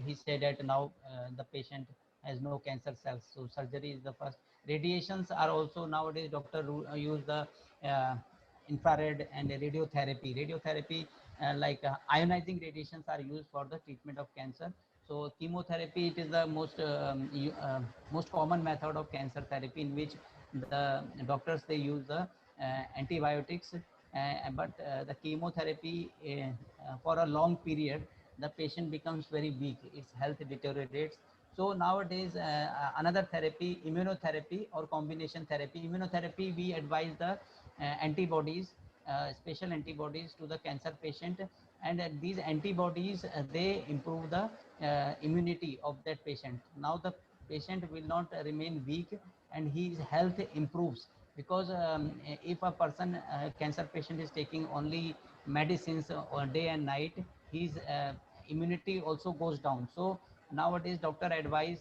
he said that now the patient has no cancer cells, so surgery is the first. Radiations are also nowadays, doctor use the uh, infrared and radiotherapy. Like ionizing radiations are used for the treatment of cancer. So chemotherapy, it is the most common method of cancer therapy, in which the doctors they use the antibiotics, but the chemotherapy for a long period, the patient becomes very weak, its health deteriorates. So nowadays, another therapy, immunotherapy or combination therapy. Immunotherapy, we advise the antibodies, special antibodies to the cancer patient, and these antibodies they improve the immunity of that patient. Now the patient will not remain weak, and his health improves, because if a person, cancer patient, is taking only medicines day and night, his immunity also goes down. So nowadays doctor advise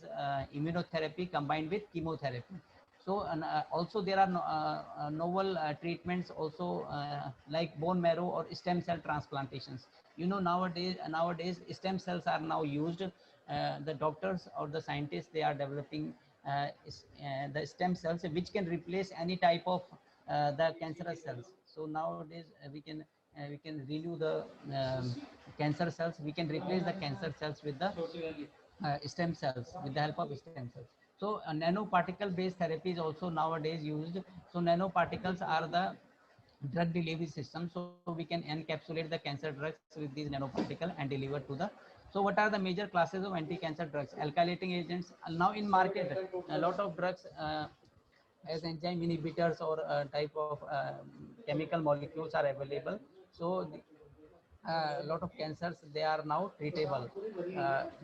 immunotherapy combined with chemotherapy. So and also there are novel treatments also, like bone marrow or stem cell transplantations. You know, nowadays stem cells are now used. The doctors or the scientists, they are developing the stem cells which can replace any type of the cancerous cells. So nowadays we can renew the cancer cells, we can replace the cancer cells with the stem cells, with the help of stem cells. So nanoparticle based therapy is also nowadays used. So nanoparticles are the drug delivery system, so we can encapsulate the cancer drugs with these nanoparticle and deliver to the. So what are the major classes of anti-cancer drugs? Alkylating agents. Now in market, a lot of drugs as enzyme inhibitors or type of chemical molecules are available. So a lot of cancers, they are now treatable.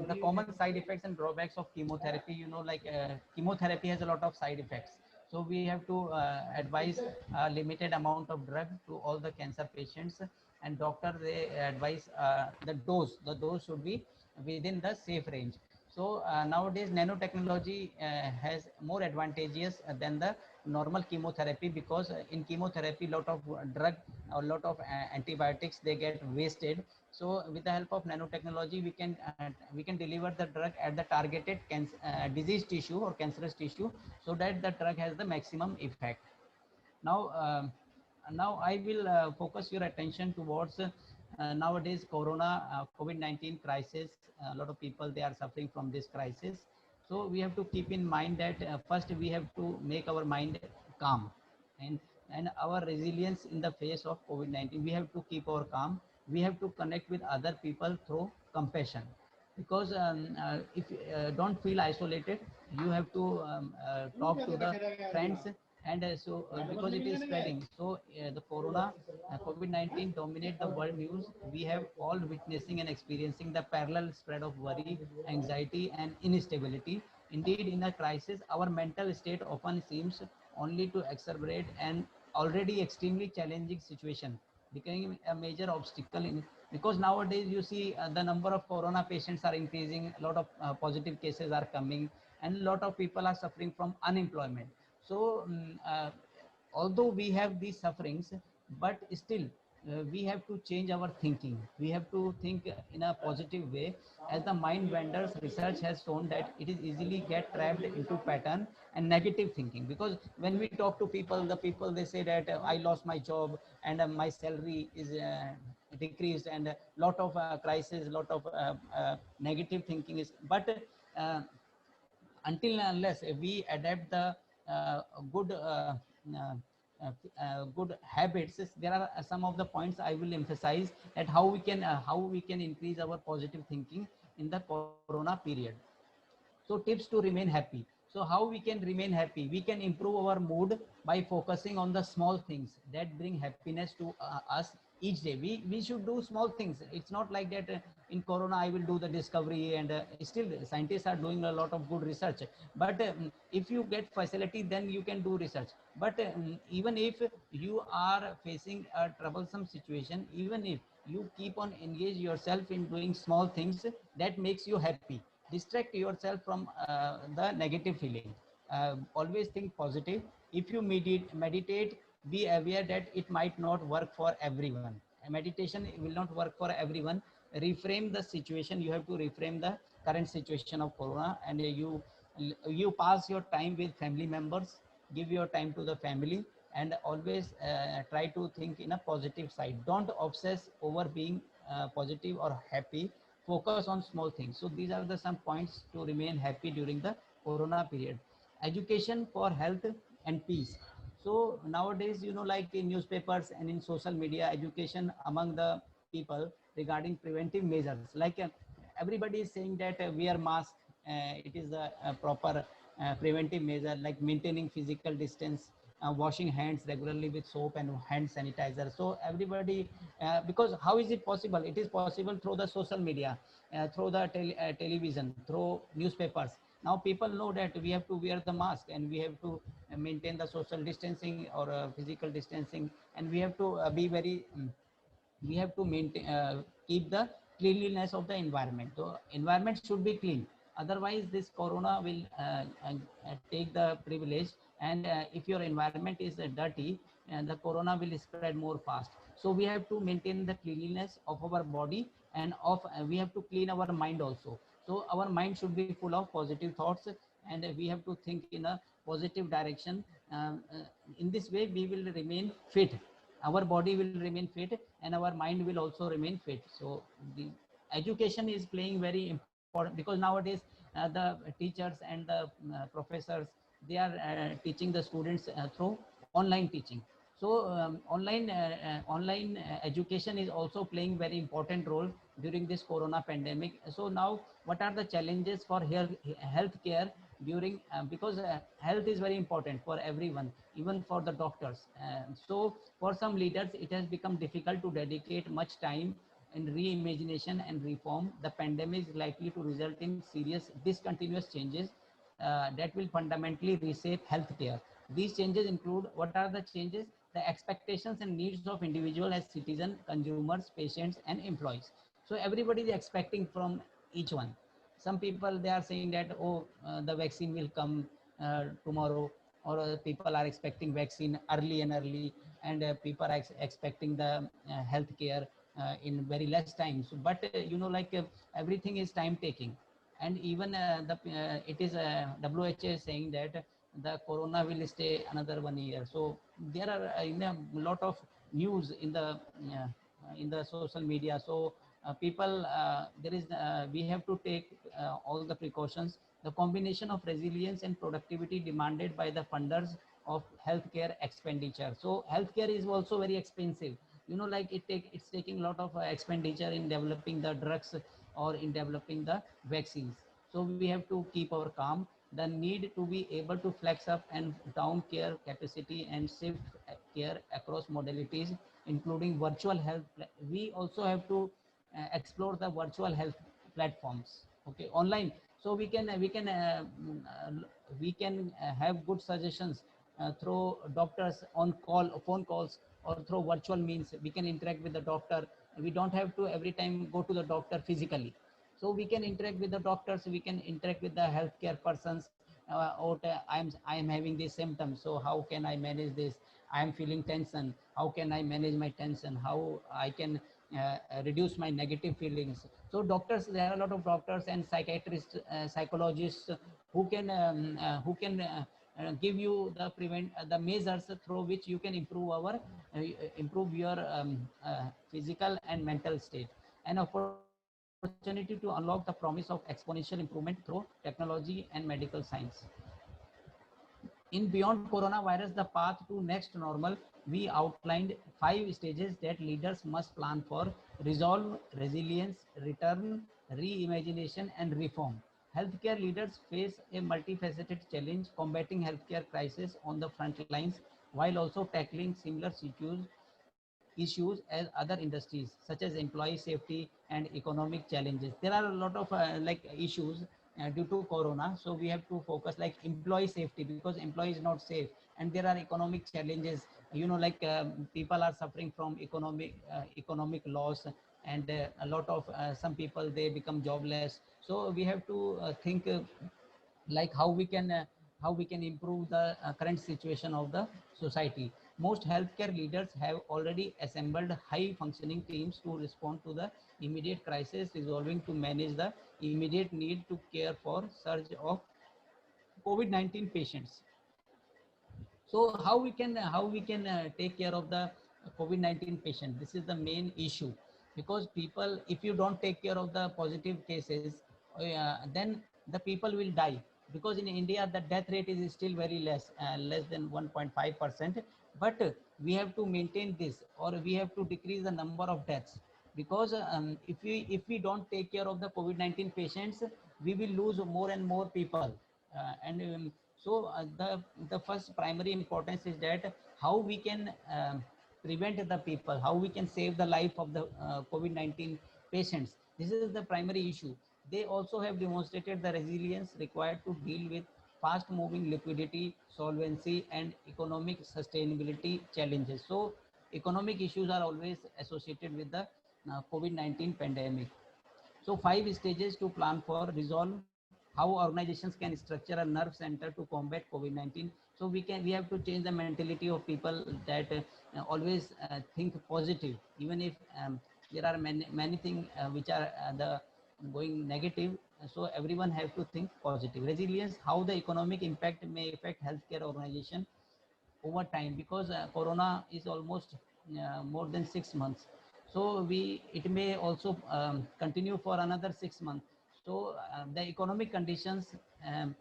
The common side effects and drawbacks of chemotherapy, like chemotherapy has a lot of side effects. So we have to advise a limited amount of drug to all the cancer patients, and doctor, they advise the dose should be within the safe range. So nowadays nanotechnology has more advantageous than the normal chemotherapy, because in chemotherapy lot of drug, a lot of antibiotics, they get wasted. So with the help of nanotechnology, we can deliver the drug at the targeted disease tissue or cancerous tissue, so that the drug has the maximum effect. Now, now I will focus your attention towards nowadays Corona COVID-19 crisis. A lot of people, they are suffering from this crisis. So we have to keep in mind that first we have to make our mind calm, and our resilience in the face of COVID-19. We have to keep our calm. We have to connect with other people through compassion, because if don't feel isolated, you have to talk to the friends. And because it is spreading, so the corona COVID-19 dominate the world news. We have all witnessing and experiencing the parallel spread of worry, anxiety, and instability. Indeed, in a crisis, our mental state often seems only to exacerbate an already extremely challenging situation, becoming a major obstacle in, because nowadays you see the number of corona patients are increasing, a lot of positive cases are coming, and a lot of people are suffering from unemployment. So although we have these sufferings, but still we have to change our thinking. We have to think in a positive way, as the mind vendors research has shown that it is easily get trapped into pattern and negative thinking. Because when we talk to people, the people, they say that I lost my job, and my salary is decreased, and a lot of crisis, lot of negative thinking is. But uh, until and unless we adapt the good uh, good habits, there are some of the points I will emphasize, that how we can increase our positive thinking in the corona period. So tips to remain happy. So how we can remain happy? We can improve our mood by focusing on the small things that bring happiness to us each day. We should do small things. It's not like that in corona I will do the discovery, and still scientists are doing a lot of good research. But if you get facility, then you can do research. But even if you are facing a troublesome situation, even if you keep on engage yourself in doing small things that makes you happy, distract yourself from the negative feeling. Always think positive. If you meditate, be aware that it might not work for everyone. Meditation will not work for everyone. Reframe the situation. You have to reframe the current situation of corona, and you pass your time with family members. Give your time to the family, and always try to think in a positive side. Don't obsess over being positive or happy. Focus on small things. So these are the some points to remain happy during the corona period. Education for health and peace. So nowadays, like in newspapers and in social media, education among the people regarding preventive measures, like everybody is saying that wear mask. It is a proper preventive measure, like maintaining physical distance, washing hands regularly with soap and hand sanitizer. So everybody, because how is it possible? It is possible through the social media, through the television, through newspapers. Now people know that we have to wear the mask, and we have to maintain the social distancing or physical distancing, and we have to be very we have to maintain keep the cleanliness of the environment. So environment should be clean, otherwise this corona will take the privilege. And if your environment is dirty, and the corona will spread more fast. So we have to maintain the cleanliness of our body, and of we have to clean our mind also. So our mind should be full of positive thoughts, and we have to think in a positive direction. In this way we will remain fit. Our body will remain fit, and our mind will also remain fit. So the education is playing very important, because nowadays the teachers and the professors, they are teaching the students through online teaching. So online education is also playing very important role during this corona pandemic. So now what are the challenges for healthcare during because health is very important for everyone, even for the doctors. So for some leaders it has become difficult to dedicate much time in reimagination and reform, the pandemic is likely to result in serious discontinuous changes that will fundamentally reshape healthcare. These changes include, what are the changes? The expectations and needs of individual as citizen, consumers, patients, and employees. So everybody is expecting from each one. Some people, they are saying that, oh, the vaccine will come tomorrow, or people are expecting vaccine early and early, and people are expecting the healthcare in very less time. So, but everything is time taking, and even it is WHO is saying that the corona will stay another 1 year. So there are a lot of news in the social media. So people, there is we have to take all the precautions. The combination of resilience and productivity demanded by the funders of healthcare expenditure. So healthcare is also very expensive. It's taking a lot of expenditure in developing the drugs or in developing the vaccines. So we have to keep our calm. The need to be able to flex up and down care capacity and shift care across modalities, including virtual health. We also have to explore the virtual health platforms, okay, online. So we can have good suggestions through doctors on call, phone calls, or through virtual means. We can interact with the doctor. We don't have to every time go to the doctor physically. So we can interact with the doctors, we can interact with the healthcare persons. I am having these symptoms, so how can I manage this? I am feeling tension, how can I manage my tension? How I can reduce my negative feelings? So doctors, there are a lot of doctors and psychiatrists, psychologists who can give you the the measures through which you can improve your physical and mental state. An opportunity to unlock the promise of exponential improvement through technology and medical science. In Beyond Coronavirus, the path to next normal, we outlined 5 stages that leaders must plan for: resolve, resilience, return, reimagination, and reform. Healthcare leaders face a multifaceted challenge, combating healthcare crisis on the front lines while also tackling similar issues as other industries, such as employee safety and economic challenges. There are a lot of issues due to corona, so we have to focus like employee safety, because employee is not safe, and there are economic challenges. People are suffering from economic loss, and a lot of some people, they become jobless. So we have to think like how we can improve the current situation of the society. Most healthcare leaders have already assembled high functioning teams to respond to the immediate crisis, resolving to manage the immediate need to care for surge of COVID-19 patients. So how we can take care of the COVID-19 patient? This is the main issue, because people, if you don't take care of the positive cases, then the people will die. Because in India the death rate is still very less than 1.5%. But we have to maintain this, or we have to decrease the number of deaths. Because if we don't take care of the COVID-19 patients, we will lose more and more people. The first primary importance is that how we can prevent the people, how we can save the life of the COVID-19 patients. This is the primary issue. They also have demonstrated the resilience required to deal with fast moving liquidity, solvency, and economic sustainability challenges. So economic issues are always associated with the COVID-19 pandemic. So 5 stages to plan for: resolve, how organizations can structure a nerve center to combat COVID-19. So we have to change the mentality of people, that always think positive, even if there are many things which are the going negative. So everyone have to think positive. Resilience, how the economic impact may affect healthcare organization over time, because corona is almost more than 6 months. So it may also continue for another 6 months. So the economic conditions, and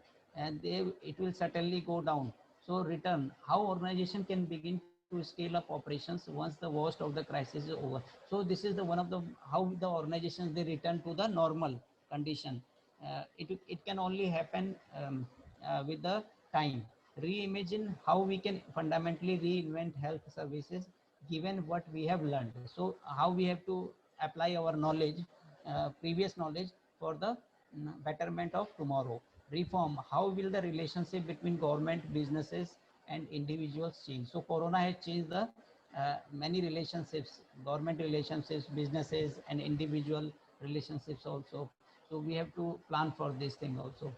it will certainly go down. So return, how organization can begin to scale up operations once the worst of the crisis is over. So this is the one of the how the organizations, they return to the normal condition. It can only happen with the time. Reimagine, how we can fundamentally reinvent health services given what we have learned. So how we have to apply our knowledge, previous knowledge, for the betterment of tomorrow. Reform: how will the relationship between government, businesses, and individuals change? So Corona has changed the many relationships, government relationships, businesses, and individual relationships also. So we have to plan for this thing also.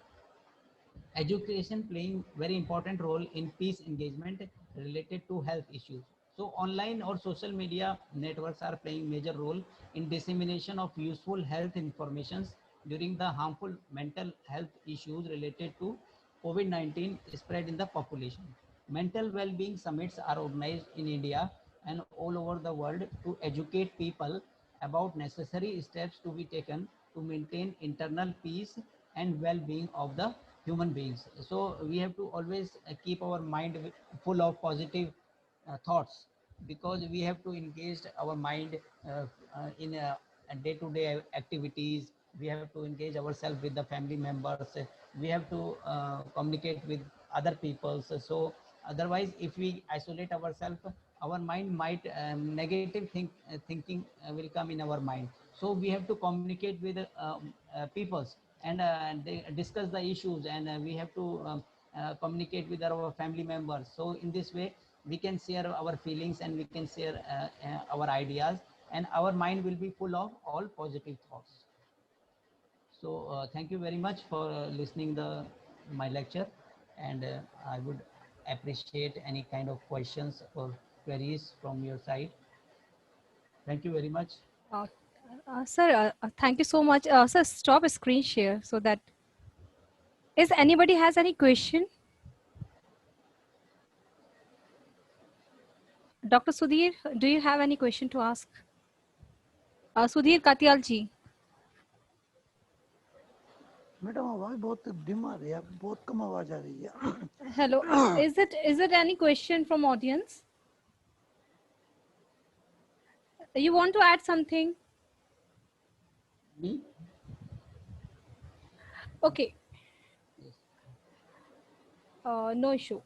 Education playing very important role in peace engagement related to health issues. So online or social media networks are playing major role in dissemination of useful health informations during the harmful mental health issues related to COVID-19 spread in the population. Mental well-being summits are organized in India and all over the world to educate people about necessary steps to be taken to maintain internal peace and well-being of the human beings. So we have to always keep our mind full of positive thoughts, because we have to engage our mind in day-to-day activities. We have to engage ourselves with the family members. We have to communicate with other people. So otherwise, if we isolate ourselves, our mind might negative thinking will come in our mind. So we have to communicate with peoples, and they discuss the issues, and we have to communicate with our family members. So in this way we can share our feelings, and we can share our ideas, and our mind will be full of all positive thoughts. So thank you very much for listening the my lecture, and I would appreciate any kind of questions or queries from your side. Thank you very much. Uh, Sir, thank you so much. Sir, stop screen share so that, is anybody has any question? Dr. Sudhir, do you have any question to ask? Sudhir Katyal ji. Madam आवाज बहुत dim आ रही है, बहुत कम आवाज आ रही है. Hello. Is it any question from audience? You want to add something? Me? Okay. No issue.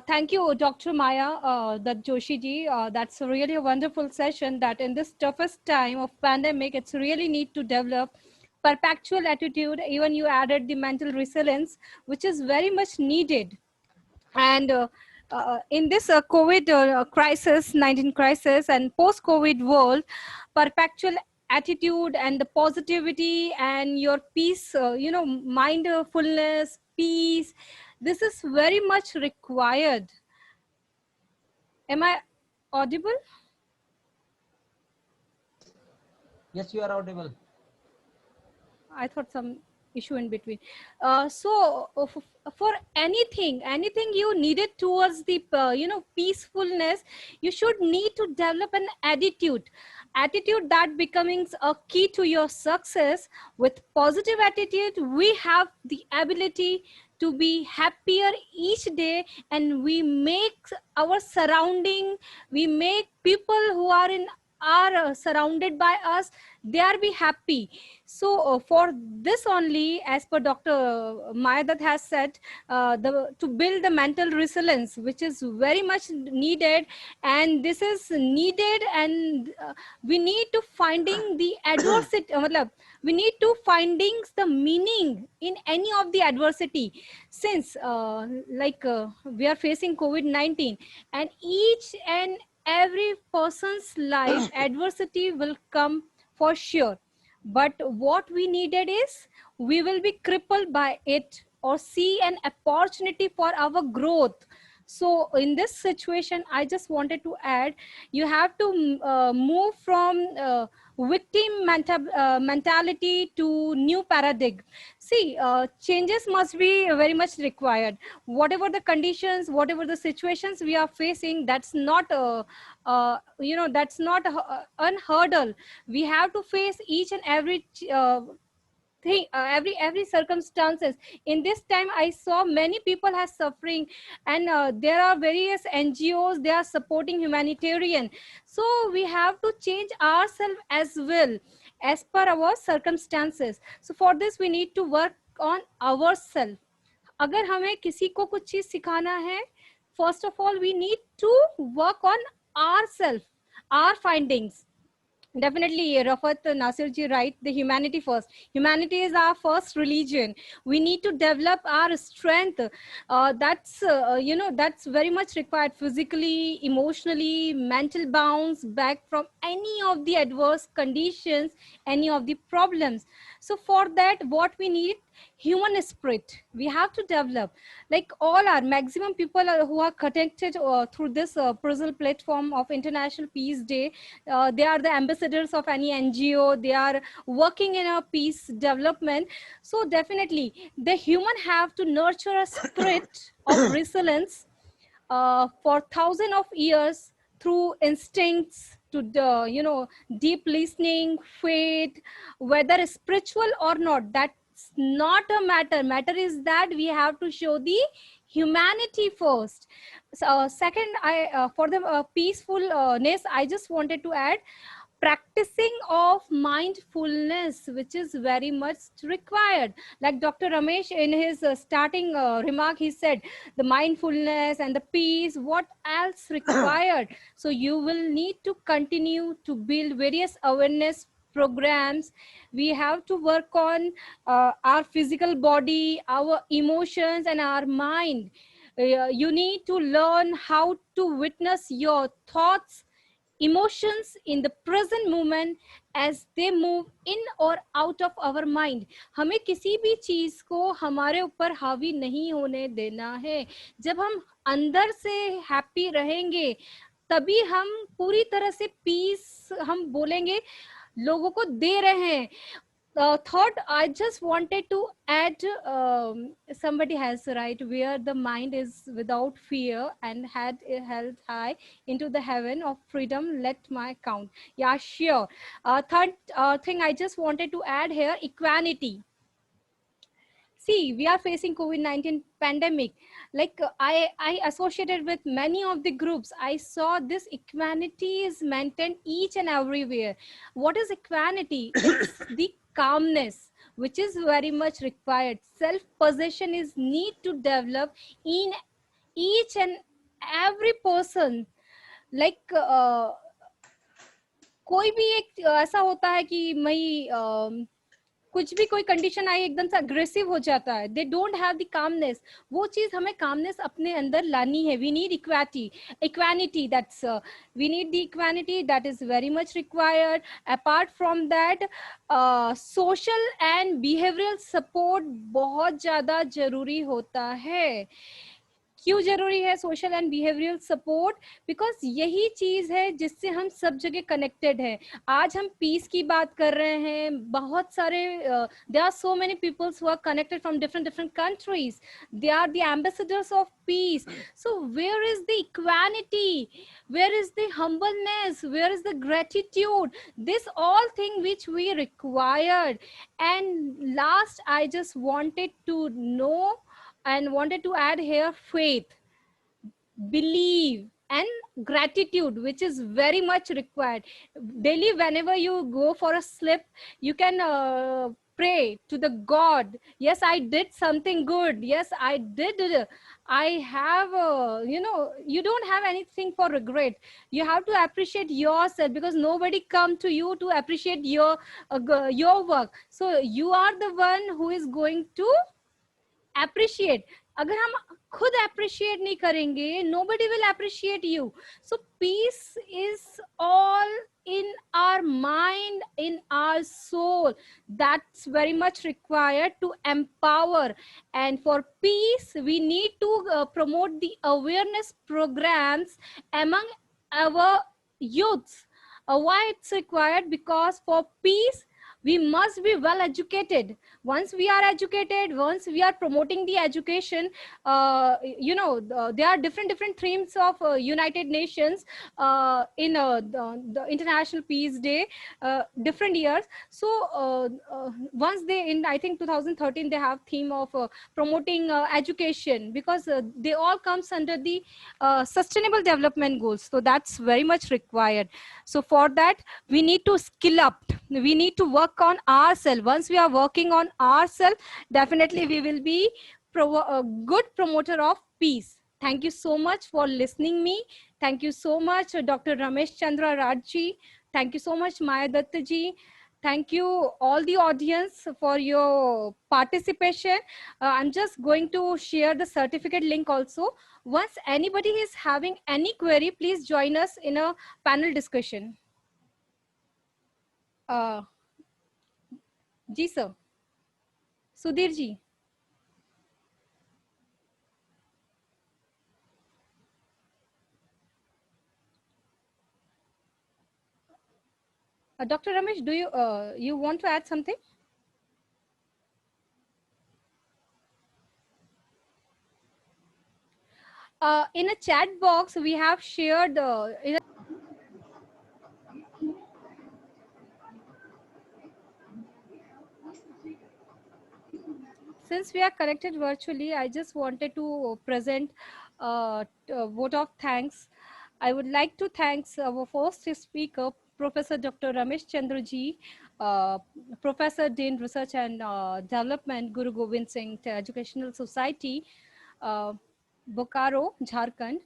Thank you, Dr. Maya Dutt Joshi ji. That's really a wonderful session, that in this toughest time of pandemic, it's really need to develop perpetual attitude. Even you added the mental resilience, which is very much needed. And in this COVID crisis, 19 crisis, and post-COVID world, perpetual attitude and the positivity and your peace, mindfulness, peace, this is very much required. Am I audible? Yes, you are audible. I thought some issue in between. For anything you needed towards the peacefulness, you should need to develop an attitude that becomes a key to your success. With positive attitude, we have the ability to be happier each day, and we make our surrounding, we make people who are in are surrounded by us, they are be happy. So for this only, as per Dr. Maya Dutt has said, to build the mental resilience, which is very much needed, and this is needed, and we need to finding the adversity, we need to finding the meaning in any of the adversity, since we are facing COVID-19, and each and every person's life adversity will come for sure. But what we needed is, we will be crippled by it or see an opportunity for our growth. So in this situation, I just wanted to add, you have to move from victim mentality to new paradigm. See, changes must be very much required. Whatever the conditions, whatever the situations we are facing, that's not that's not unhurdle. We have to face each and every thing, every circumstances. In this time, I saw many people are suffering, and there are various NGOs, they are supporting humanitarian. So we have to change ourselves as well, as per our circumstances. So for this, we need to work on ourselves. अगर हमें किसी को कुछ चीज सिखाना है, first of all we need to work on ourselves, our findings. Definitely, Rafat Nasirji, right? The humanity first. Humanity is our first religion. We need to develop our strength. That's very much required physically, emotionally, mental bounce back from any of the adverse conditions, any of the problems. So for that, what we need, human spirit. We have to develop. Like all our maximum people who are connected through this PRISL platform of International Peace Day, they are the ambassadors of any NGO. They are working in a peace development. So definitely the human have to nurture a spirit of resilience for thousands of years through instincts to the deep listening, faith, whether spiritual or not, that's not a matter is that we have to show the humanity first. So second, I for the peacefulness, I just wanted to add practicing of mindfulness, which is very much required. Like Dr. Ramesh in his starting remark, he said the mindfulness and the peace, what else required? So you will need to continue to build various awareness programs. We have to work on our physical body, our emotions, and our mind. You need to learn how to witness your thoughts, emotions in the present moment as they move in or out of our mind. हमें किसी भी चीज को हमारे ऊपर हावी नहीं होने देना है. जब हम अंदर से हैप्पी रहेंगे, तभी हम पूरी तरह से पीस हम बोलेंगे, लोगों को दे रहे हैं. Thought I just wanted to add, somebody has right, where the mind is without fear and had held high into the heaven of freedom, let my count. Yeah, sure. Third thing I just wanted to add here, equanimity. See, we are facing COVID-19 pandemic. Like I associated with many of the groups. I saw this equanimity is maintained each and everywhere. What is equanimity? It's the calmness, which is very much required. Self-possession is need to develop in each and every person. Like कोई भी एक ऐसा होता है कि मैं कुछ भी कोई कंडीशन आई एकदम से अग्रेसिव हो जाता है, they don't have the calmness. वो चीज हमें कामनेस अपने अंदर लानी है. We need equanimity, that's we need the equanimity, that is very much required. Apart from that, social and behavioural support बहुत ज्यादा जरूरी होता है. क्यों जरूरी है social and behavioural support? Because यही चीज है जिससे हम सब जगह कनेक्टेड है. आज हम पीस की बात कर रहे हैं, बहुत सारे there are so many peoples who are connected from different countries. They are the ambassadors of peace. So where is the equanimity, where is the humbleness, where is the gratitude? This all thing which we required. And last, I just wanted to know and wanted to add here faith, believe, and gratitude, which is very much required. Daily, whenever you go for a sleep, you can pray to the God. Yes, I did something good. Yes, I did. I have, you don't have anything for regret. You have to appreciate yourself, because nobody come to you to appreciate your work. So you are the one who is going to appreciate. अगर हम खुद appreciate नहीं करेंगे, nobody will appreciate you. So peace is all in our mind, in our soul. That's very much required to empower. And for peace, we need to promote the awareness programs among our youths. Why it's required? Because for peace, we must be well educated. Once we are educated, once we are promoting the education, there are different themes of United Nations in the International Peace Day, different years. So once they, in I think 2013, they have theme of promoting education, because they all comes under the sustainable development goals. So that's very much required. So for that, we need to skill up. We need to work on ourselves. Once we are working on ourselves, definitely we will be a good promoter of peace. Thank you so much for listening me. Thank you so much, Dr. Ramesh Chandra Rajji, Thank you so much, Maya Datta ji. Thank you all the audience for your participation. I'm just going to share the certificate link also. Once anybody is having any query, please join us in a panel discussion. Ji sir. Sudhir ji. Dr. Ramesh, do you want to add something? In a chat box, we have shared since we are connected virtually, I just wanted to present a vote of thanks. I would like to thank our first speaker, Professor Dr. Ramesh Chandraji, Professor Dean Research and Development, Guru Gobind Singh Educational Society, Bokaro, Jharkhand,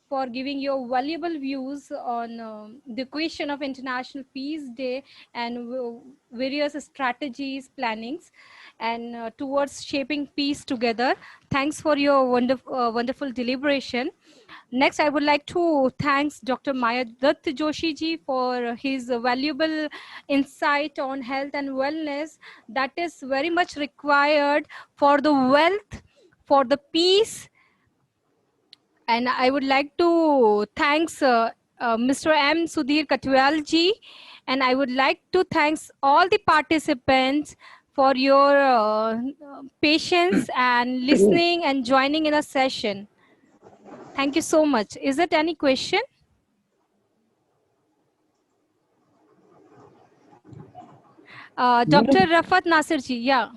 for giving your valuable views on the question of International Peace Day and various strategies, plannings, and towards shaping peace together. Thanks for your wonderful deliberation. Next, I would like to thank Dr. Maya Dutt Joshi ji for his valuable insight on health and wellness that is very much required for the wealth, for the peace. And I would like to thanks Mr. M. Sudhir Katwal ji, and I would like to thanks all the participants for your patience and listening and joining in a session. Thank you so much. Is there any question? Dr. Rafat Nasir ji, yeah.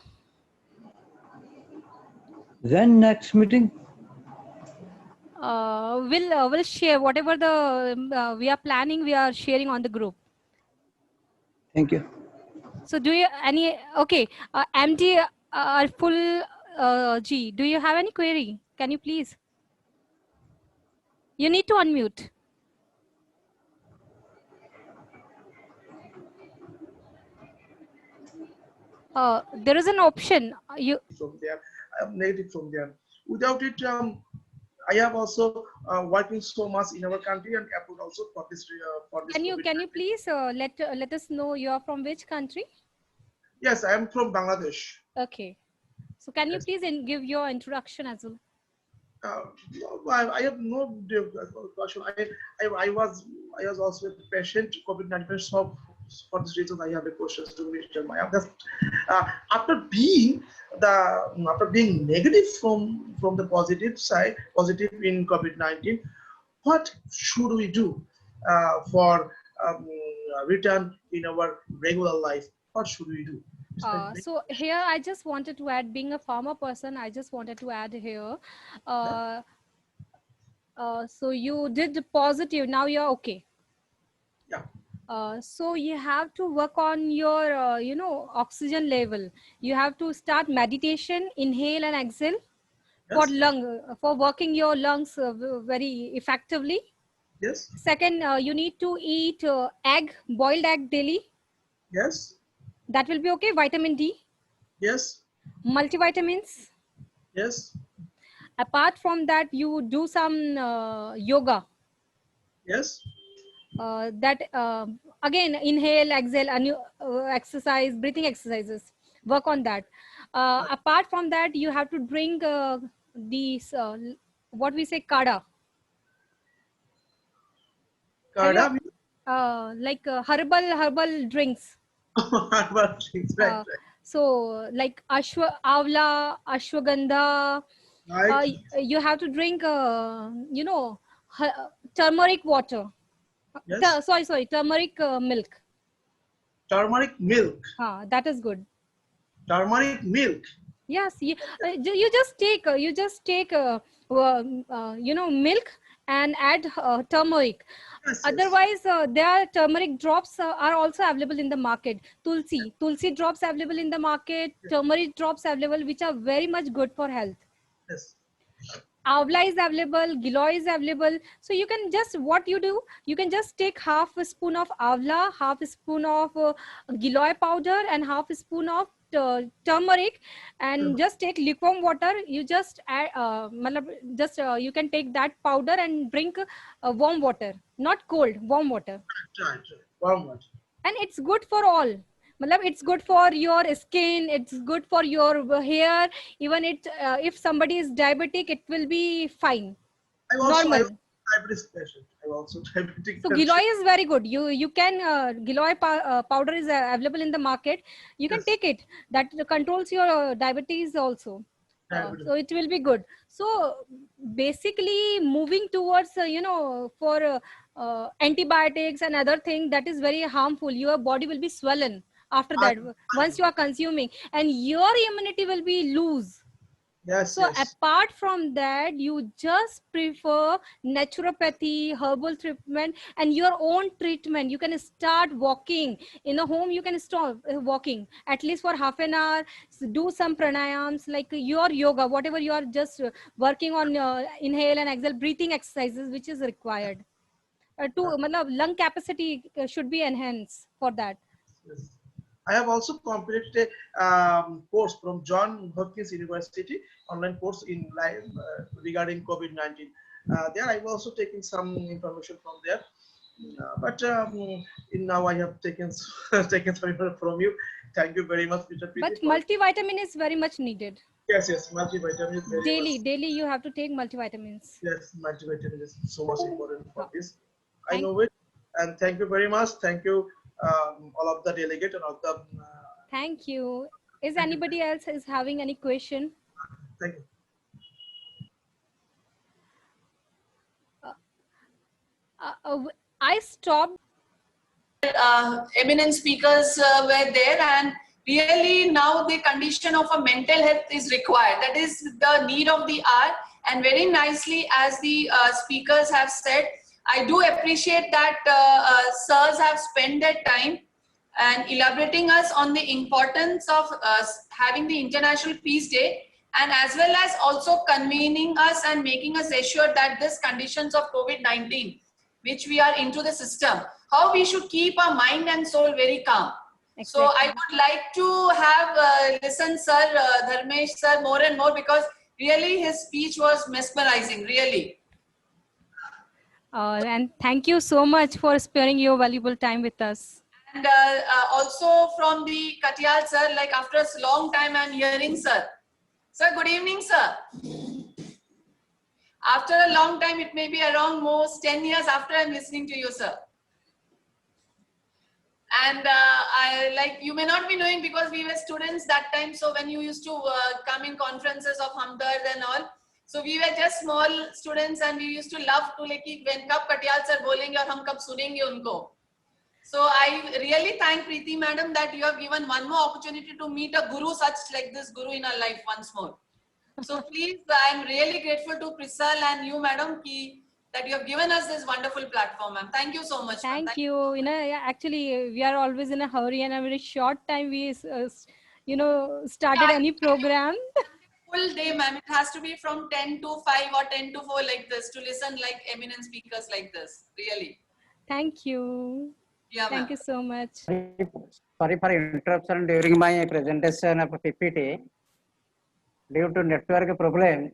Then next meeting? We'll share whatever the we are planning, we are sharing on the group. Thank you. So do you okay, MD Arful G, do you have any query? Can you please? You need to unmute. There is an option. From there, I'm negative from there. Without it, I have also working so much in our country and abroad also for this. Can you please let us know you are from which country? Yes, I am from Bangladesh. Okay. So can you please give your introduction as well? I have no question. I was also a patient COVID-19, so for this reason I have a question to Mr. Maya. After being negative from the positive side, positive in COVID-19, what should we do for return in our regular life? What should we do? So here I just wanted to add, being a farmer person, I just wanted to add here. So you did positive, now you're okay. Yeah. So you have to work on your, oxygen level. You have to start meditation, inhale and exhale. Yes. For working your lungs very effectively. Yes. Second, you need to eat boiled egg daily. Yes. That will be okay. Vitamin D. Yes. Multivitamins. Yes. Apart from that, you do some yoga. Yes. Again, inhale, exhale, exercise, breathing exercises. Work on that. Apart from that, you have to drink these, what we say, kada. Kada? Like herbal drinks. Herbal drinks, right. So like Avla, Ashwagandha. Right. You have to drink, turmeric water. Yes. Sorry, turmeric milk. Turmeric milk. That is good. Turmeric milk. Yes, you just take milk and add turmeric. Yes, otherwise, there are turmeric drops are also available in the market. Tulsi drops available in the market. Yes. Turmeric drops available, which are very much good for health. Yes. Avla is available, giloy is available. So you can just, what you do, you can just take half a spoon of avla, half a spoon of giloy powder, and half a spoon of turmeric, and just take lukewarm water. You just add, just you can take that powder and drink warm water, not cold, warm water. Right. Warm water. And it's good for all. Matlab, it's good for your skin, it's good for your hair. Even it, if somebody is diabetic, it will be fine, I normal. was diabetes patient. I'm also diabetic So patient. giloy is very good. You can giloy powder is available in the market. You can Yes. take it. That controls your diabetes also. Diabetes. So it will be good. So basically, moving towards for antibiotics and other thing, that is very harmful. Your body will be swollen after I, that once you are consuming, and your immunity will be loose. yes, So yes. apart from that, you just prefer naturopathy, herbal treatment, and your own treatment. You can start walking in a home. You can start walking at least for half an hour. Do some pranayams like your yoga, whatever you are just working on. Inhale and exhale, breathing exercises, which is required. To matlab, lung capacity should be enhanced for that. Yes. I have also completed a course from John Hopkins University, online course in live regarding COVID-19. There I've also taken some information from there. But in now I have taken taken some from you. Thank you very much, Mr. But Preeti. multivitamin is very much needed. Yes, multivitamin is very much. Daily you have to take multivitamins. Yes, multivitamin is so much important for this. I Thank, know it, and thank you very much. Thank you, all of the delegate and all the. thank you. Is Thank you. anybody else is having any question? Thank you. I stopped. Eminent speakers were there, and really now the condition of a mental health is required. That is the need of the hour. And very nicely, as the speakers have said, I do appreciate that sirs have spent their time and elaborating us on the importance of having the International Peace Day, and as well as also convening us and making us assured that this conditions of COVID-19, which we are into the system, how we should keep our mind and soul very calm. So I would like to have listen Sir Dharmesh Sir more and more, because really his speech was mesmerizing, really. And thank you so much for sparing your valuable time with us. And also from the Katyal Sir, like after a long time I'm hearing Sir. Sir, good evening Sir. After a long time, it may be around most 10 years after I'm listening to you, sir. And I, like, you may not be knowing because we were students that time. So when you used to come in conferences of Hamdard and all, so we were just small students and we used to love to like when kab Katyal sir bolenge aur hum kab sunenge unko. So I really thank Preeti madam that you have given one more opportunity to meet a guru such like this guru in our life once more. So please, I'm really grateful to Prisal and you, madam, that you have given us this wonderful platform, ma'am. Thank you so much. Thank you. Yeah, actually, we are always in a hurry, and a very short time we, started any program. Full day, ma'am. It has to be from 10 to 5 or 10 to 4 like this to listen like eminent speakers like this. Really. Thank you. Yeah, Thank you so much. Sorry for interruption during my presentation of PPT. Due to network problem,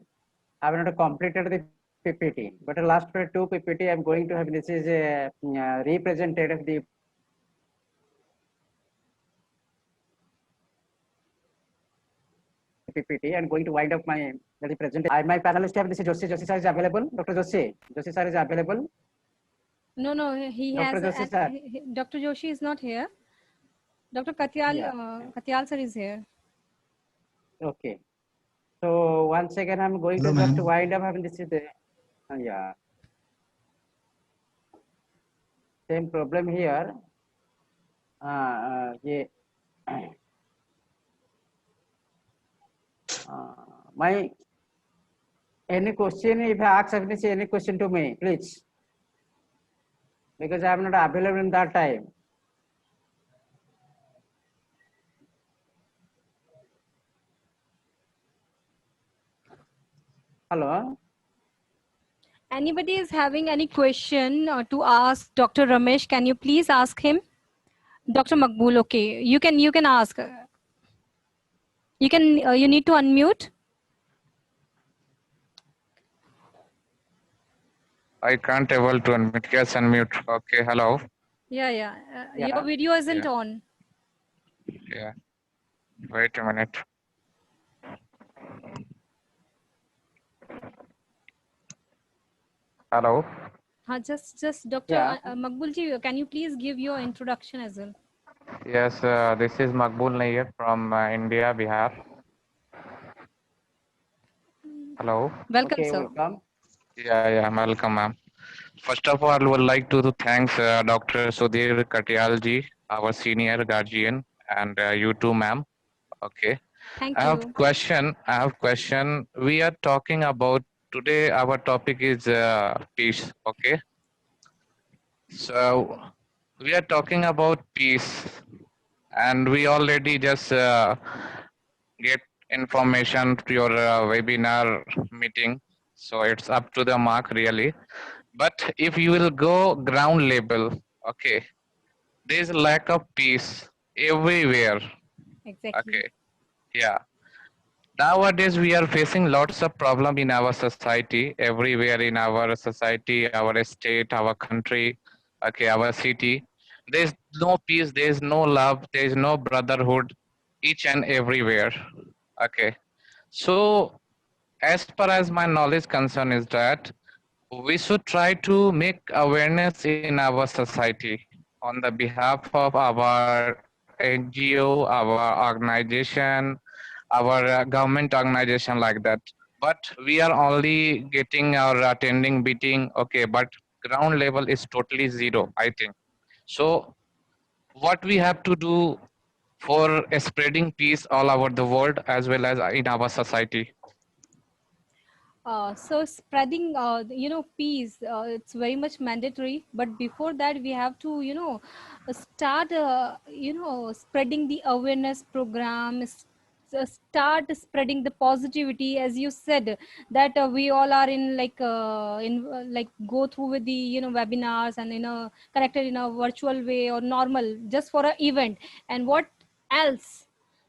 I have not completed the PPT. But last 2 PPT, I am going to have this is a representative of the PPT and going to wind up my the presentation. My panelist have this is Joshi. Joshi sir is available. Dr. Joshi. Joshi sir is available. No, he Dr. has. Joshi sir. Dr. Joshi is not here. Dr. Katyal, Yeah. Katyal sir is here. Okay. So once again, I'm going to just wind up having this is the yeah. Same problem here. Yeah. My any question, if I ask any question to me, please, because I am not available in that time. Hello. Anybody is having any question to ask Dr. Ramesh, can you please ask him? Dr. Makbul, okay. You can ask. You need to unmute. I can't able to unmute. Yes, unmute. Okay, hello. Yeah. Yeah. Your video isn't Yeah. on. Yeah. Wait a minute. Hello. Just Dr. Yeah. Makbul ji, can you please give your introduction as well? Yes, this is Makbul Nayyar from India, Bihar. Hello. Welcome, Okay, sir. welcome. Yeah, welcome, ma'am. First of all, I would like to thanks Dr. Sudhir Katyal ji, our senior guardian, and you too, ma'am. Okay. Thank I have you. question. We are talking about today. Our topic is peace. Okay. So we are talking about peace, and we already just get information to your webinar meeting. So it's up to the mark really. But if you will go ground level, okay, there is lack of peace everywhere. Exactly. Okay, yeah. Nowadays we are facing lots of problem in our society, everywhere in our society, our state, our country, okay, our city. There's no peace, there's no love, there's no brotherhood, each and everywhere. Okay. So as far as my knowledge concern is that we should try to make awareness in our society on the behalf of our NGO, our organization, our government organization like that. But we are only getting our attending meeting, okay, but ground level is totally zero, I think. So what we have to do for spreading peace all over the world as well as in our society? So spreading, peace, it's very much mandatory. But before that, we have to, start, spreading the awareness program, start spreading the positivity, as you said, that we all are in like go through with the, webinars and connected in a virtual way or normal, just for an event. And what else?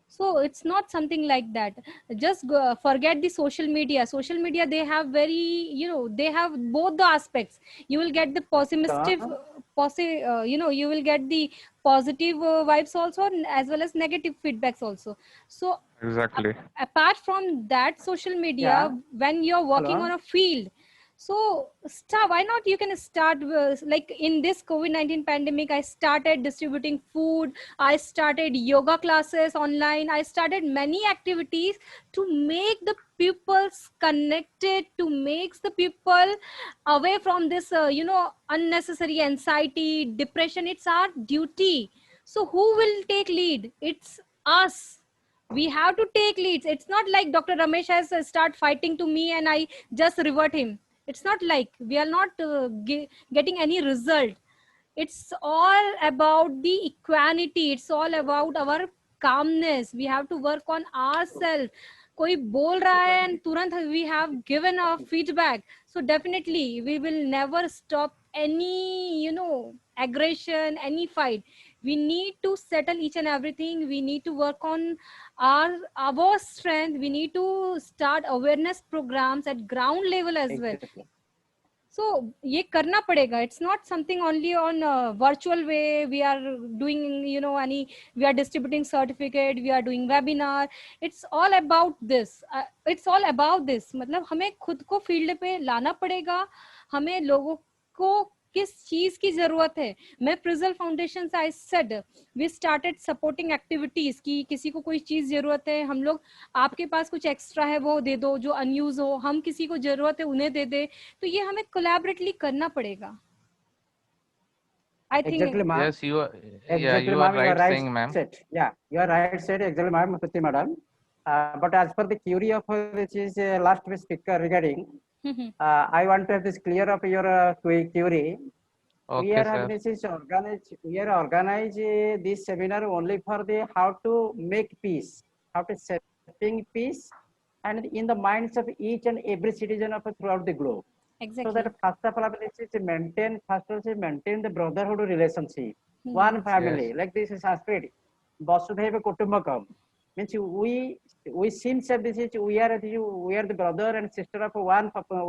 So it's not something like that. Just forget the social media. They have they have both the aspects. You will get the pessimistic you will get the positive vibes also, as well as negative feedbacks also. So Exactly. apart from that, social Yeah. media, when you're working Hello. on a field, so start, why not you can start like in this COVID-19 pandemic, I started distributing food, I started yoga classes online, I started many activities to make the peoples connected, to make the people away from this unnecessary anxiety, depression. It's our duty. So who will take lead? It's us. We have to take leads. It's not like Dr. Ramesh has start fighting to me and I just revert him. It's not like we are not getting any result. It's all about the equanimity. It's all about our calmness. We have to work on ourselves. कोई बोल रहा है and तुरंत we have given a feedback. So definitely we will never stop any aggression, any fight. We need to settle each and everything. We need to work on our strength. We need to start awareness programs at ground level as well. Exactly. So ये करना पड़ेगा. It's not something only on virtual way. We are doing we are distributing certificate, we are doing webinar. It's all about this. It's all about this. मतलब हमें खुद को field पे लाना पड़ेगा. हमें लोगों को किस चीज की जरूरत है. मैं प्रिजल फाउंडेशन से I said we started supporting activities की किसी को कोई चीज जरूरत है, हम लोग आपके पास कुछ एक्स्ट्रा है वो दे दो, जो अनयूज हो हम किसी को जरूरत है उन्हें दे दे. तो ये हमें कोलैबोरेटली करना पड़ेगा. I think Exactly, ma'am. Yes, you are. Yeah, Exactly, you are ma'am. You are right right saying, ma'am. said. Yeah, you are right said. Exactly, ma'am. Tuti, madam. But as per the query of which is last speaker regarding, I want to have this clear of your query. We Okay, are sir. having this is organized. We are organize this seminar only for the how to make peace, how to setting peace, and in the minds of each and every citizen of throughout the globe. Exactly. So that first of all, this is maintain the brotherhood relationship. One Mhm. family, Yes. like this is Sanskrit, Vasudhaiva Kutumbakam. Means we seems that this is we are the brother and sister of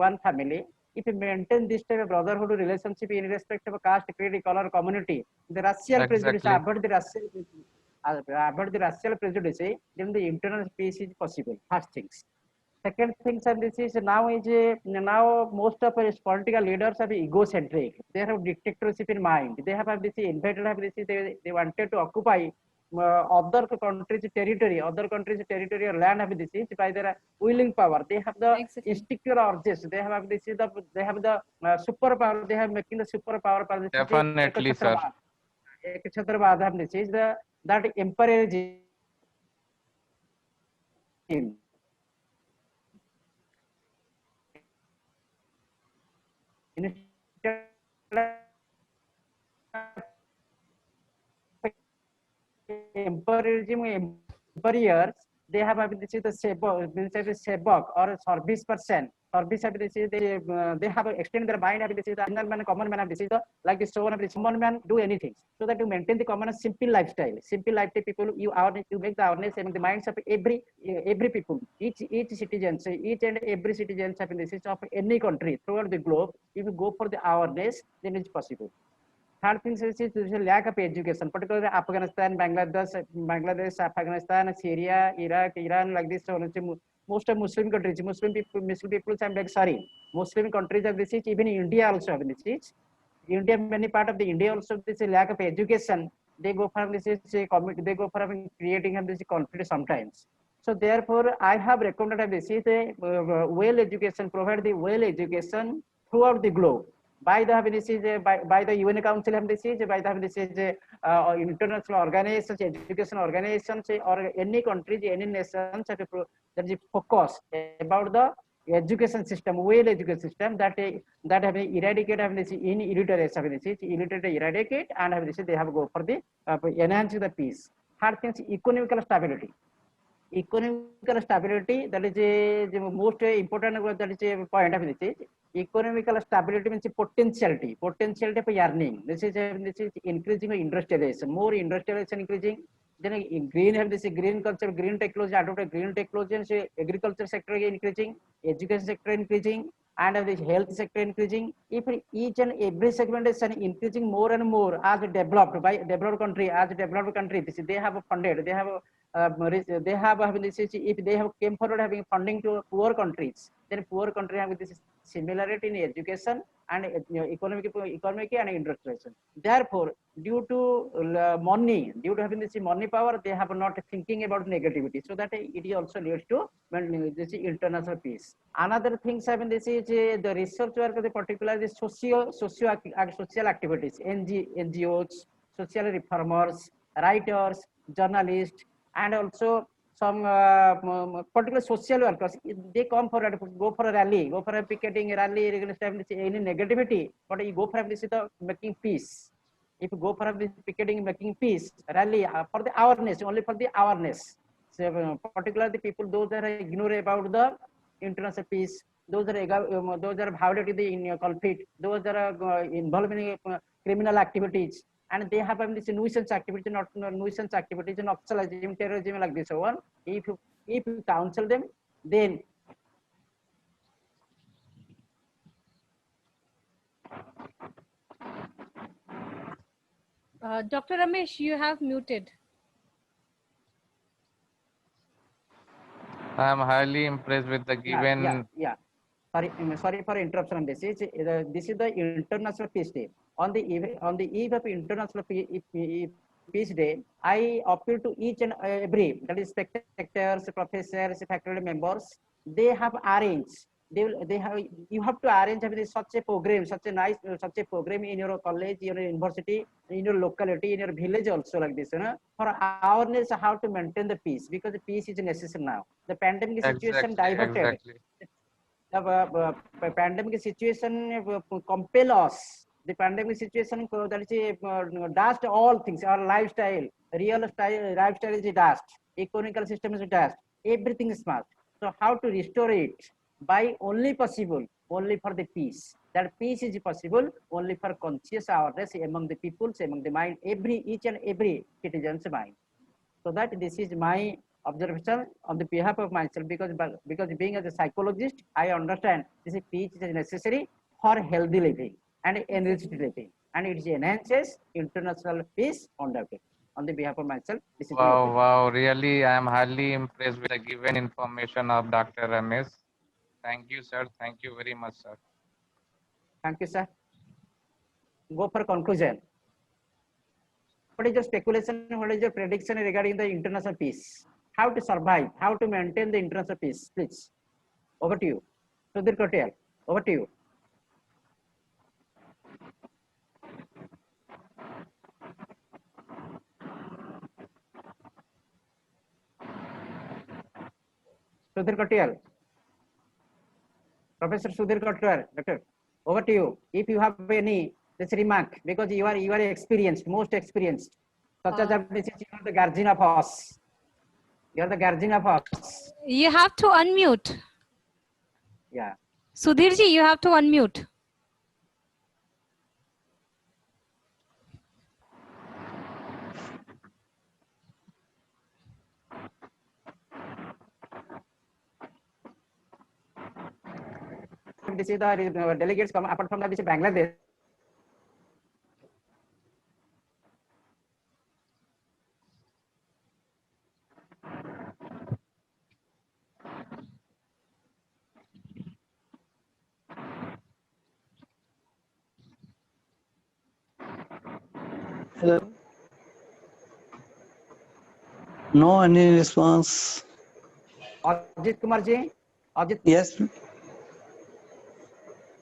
one family. If we maintain this type of brotherhood relationship in respect of caste, creed, color, community, the racial prejudice, Exactly. avoid the racial prejudice, then the internal peace is possible. First things. Second thing, sir, this is now most of us political leaders are egocentric. They have dictatorship in mind. They have this invited have this they wanted to occupy other countries' territory or land have this is by their willing power. They have the Exactly. instinctual urges. They have this is they have the superpower. They have making the superpower. This is Definitely, sir. Ekachhatravad have this is the that imperialism. Employers, they have this is the sebok or a service person. Service have this is they have extended their mind. Have this is the man, common man. Have this is the like the soul of the common man do anything so that you maintain the common simple lifestyle. Simple lifestyle people you make the awareness in the minds of every people, each citizen, each and every citizen have this is of any country throughout the globe. If you go for the awareness, then it's possible. Third thing is a lack of education, particularly Afghanistan, Bangladesh, Afghanistan, Syria, Iraq, Iran, like this. So most of Muslim countries, Muslim people, I'm like sorry, Muslim countries have this. Even India also have this. India, many part of the India also this a lack of education. They go for this is a they go for creating this conflict sometimes. So therefore, I have recommended this is a well education, provide the well education throughout the globe by the this is by the UN Council have this is by the this is international organizations, education organizations, or any countries, any nations have that is focus about the education system, well education system that have eradicate have this in illiteracy have this is illiterate eradicate and have this they have go for the enhancing the peace. Third thing is economical stability. Economical stability, that is the most important that is a point of this is economical stability means potentiality for earning. This is increasing industrialization, more industrialization increasing. Then green have this green culture, green technology, adopt green technology, and agriculture sector increasing, education sector increasing, and the health sector increasing. If each and every segment is increasing more and more as developed by developed country, this is, they have funded, they have having this if they have came forward having funding to poor countries, then poor country have this similarity in education and economic and industrialization. Therefore, due to due to having this money power, they have not thinking about negativity, so that it also leads to this international peace. Another things having this is the research work, particularly social activities, NGOs, social reformers, writers, journalists, and also some particular social workers. They come for go for a rally, go for a picketing rally against any negativity, but you go for this is the making peace. If you go for this picketing, making peace rally for the awareness, only for the awareness. So particularly people those that are ignore about the international peace, those are violating the conflict, those that are involved in criminal activities, and they have this nuisance activity, not nuisance activities, Naxalism, terrorism, like this one. If you counsel them, then Dr. Ramesh, you have muted. I am highly impressed with the given. yeah. Sorry for interruption. This is the International Peace Day. On the eve of International Peace Day, I appeal to each and every, that is spectators, professors, faculty members. They have arranged. They have. You have to arrange such a program, such a program in your college, in your university, in your locality, in your village also, like this, for awareness how to maintain the peace, because the peace is necessary now. The pandemic situation Exactly, diverted. exactly. The pandemic situation compel us. The pandemic situation that is dust all things. Our lifestyle, lifestyle is dust. Economical system is dust. Everything is smart. So how to restore it? By only possible, only for the peace. That peace is possible only for conscious awareness among the peoples, among the mind, each and every citizen's mind. So that this is my observation on the behalf of myself, because being as a psychologist, I understand this peace is necessary for healthy living and enriched living, and it enhances international peace undoubtedly. On the behalf of myself, this is my Wow, opinion. wow. Really, I am highly impressed with the given information of Dr. Ramesh. Thank you, sir. Thank you very much, sir. Thank you, sir. Go for conclusion. What is your speculation? What is your prediction regarding the international peace? How to survive? How to maintain the international peace? Please, over to you. Sudhir Kotial, over to you. Sudhir Kotial. Professor Sudhir Kotial, Doctor, over to you. If you have any this remark, because you are experienced, most experienced, such as this is, you are the guardian of us. You are the guardian of us. You have to unmute. Yeah. Sudhirji, you have to unmute. This is the delegates come apart from that. This is Bangladesh. Hello. No any response. Ajit Kumar ji. Ajit. Yes.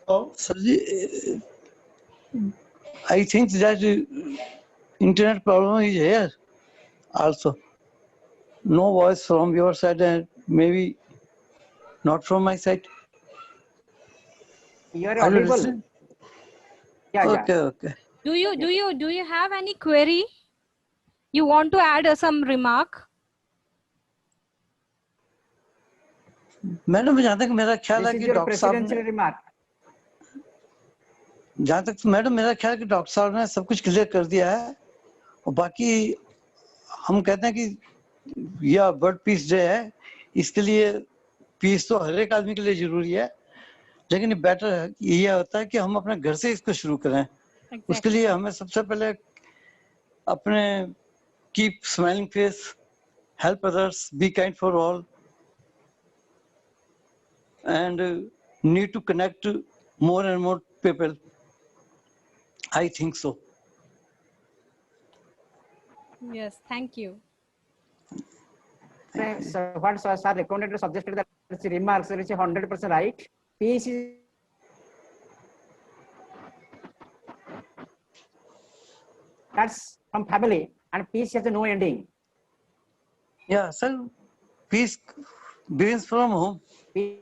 Oh, Sir, I think that internet problem is here also. No voice from your side and maybe not from my side. You are Are you audible. listening? Yeah, Okay, yeah. okay. Do you have any query? You want to add some remark? Madam जहाँ तक मेरा ख्याल This है is कि your doctor साहब presidential ने remark. जहाँ तक मैडम मेरा ख्याल है कि डॉक्टर साहब ने सब कुछ क्लियर कर दिया है और बाकी हम कहते हैं कि यह वर्ल्ड पीस डे है, इसके लिए पीस तो हर एक आदमी के लिए जरूरी है, लेकिन बेटर ये होता है कि हम अपने घर से इसको शुरू करें. उसके लिए हमें सबसे पहले अपने keep smiling face, help others, be kind for all and need to connect more and more people. I think so. Yes, thank you. So what sir recommended, suggested that the remarks is 100% right. Peace is that's from family, and peace has no ending. Yeah, sir. Peace begins from home. Peace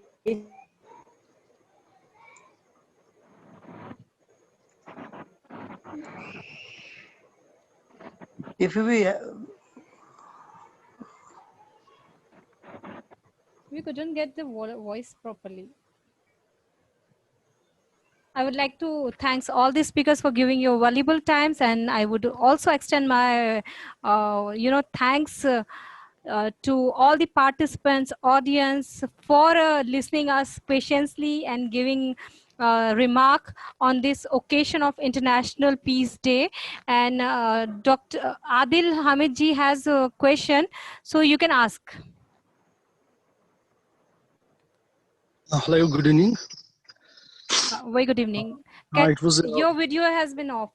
If We couldn't get the voice properly. I would like to thank all the speakers for giving your valuable times, and I would also extend my, thanks to all the participants, audience, for listening us patiently and giving remark on this occasion of International Peace Day. And Dr. Adil Hamid ji has a question, so you can ask. Hello, good evening. Very good evening. It was Your video has been off.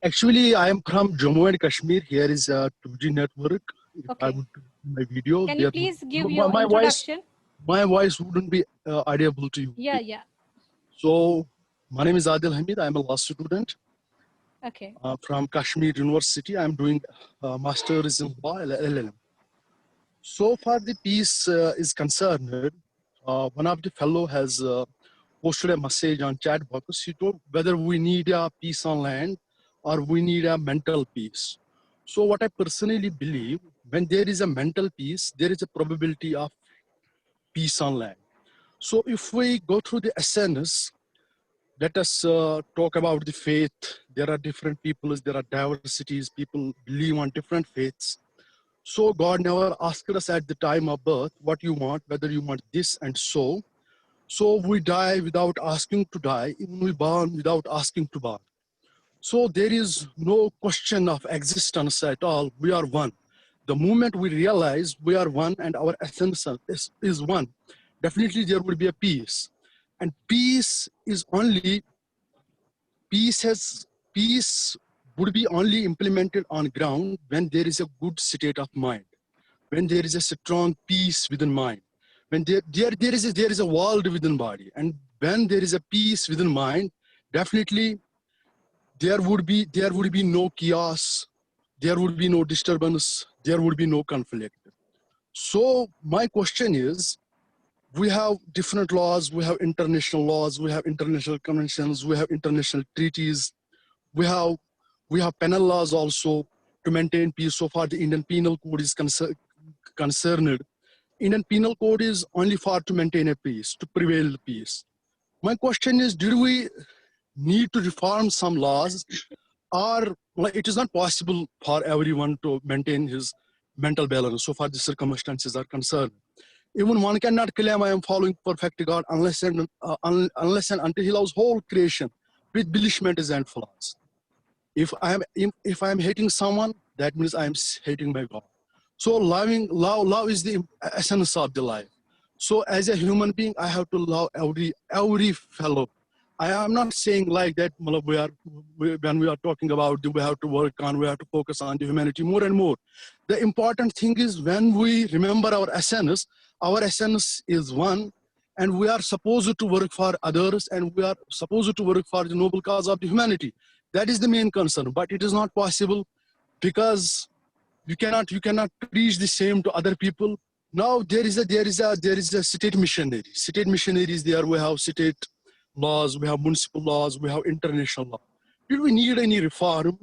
actually I am from Jammu and Kashmir. Here is a 2G network. If I Okay. would do my video, Can you please give your my introduction? my voice wouldn't be audible to you. Yeah, yeah. So my name is Adil Hamid. I'm a law student Okay. from Kashmir University. I'm doing master's in law, LLM. So far the piece is concerned, one of the fellow has posted a message on chat box. He told whether we need a peace on land or we need a mental peace. So what I personally believe, when there is a mental peace, there is a probability of peace on land. So if we go through the SNS, let us talk about the faith. There are different peoples, there are diversities, people believe on different faiths. So God never asked us at the time of birth what you want, whether you want this and so. So we die without asking to die, even we born without asking to born. So there is no question of existence at all. We are one. The moment we realize we are one and our essence is one, definitely there will be a peace. And peace would be only implemented on ground when there is a good state of mind, when there is a strong peace within mind, when there is a world within body, and when there is a peace within mind, definitely there would be no chaos, there would be no disturbance, there would be no conflict. So my question is, we have different laws, we have international laws, we have international conventions, we have international treaties, we have penal laws also to maintain peace. So far the Indian Penal Code is concerned. Indian Penal Code is only for to maintain a peace, to prevail peace. My question is, do we need to reform some laws, or it is not possible for everyone to maintain his mental balance so far the circumstances are concerned? Even one cannot claim I am following perfect God unless and until he loves whole creation with belishments and flaws. If I am hating someone, that means I am hating my God. So love is the essence of the life. So as a human being, I have to love every fellow. I am not saying like that when we are talking about we have to work on, we have to focus on the humanity more and more. The important thing is when we remember our essence is one, and we are supposed to work for others, and we are supposed to work for the noble cause of the humanity. That is the main concern, but it is not possible because you cannot preach the same to other people. Now there is a state missionary. State missionaries there. We have state laws, we have municipal laws, we have international law. Do we need any reform?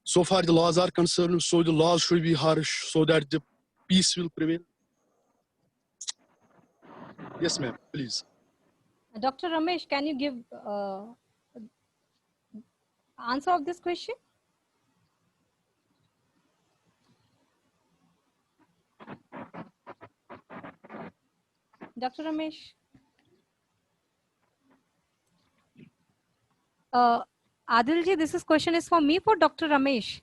So far the laws are concerned, so the laws should be harsh so that the peace will prevail. Yes, ma'am, please. Dr. Ramesh, can you give answer of this question? Dr. Ramesh? Adilji, this question is for me, for Dr. Ramesh.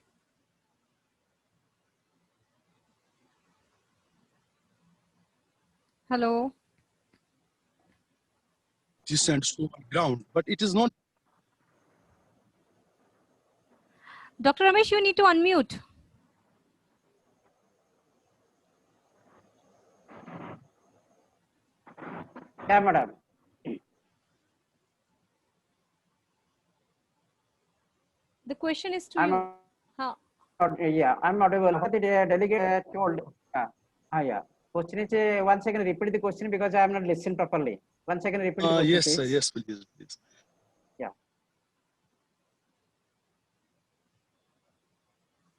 Hello. Descent to the ground, but it is not. Dr. Ramesh, you need to unmute. Yeah, madam. The question is to you. Yeah, I'm not able. The delegate told. Yeah. Question is, 1 second, repeat the question because I am not listening properly. 1 second, repeat the question. Yes, please. sir. Yes, please. Yeah.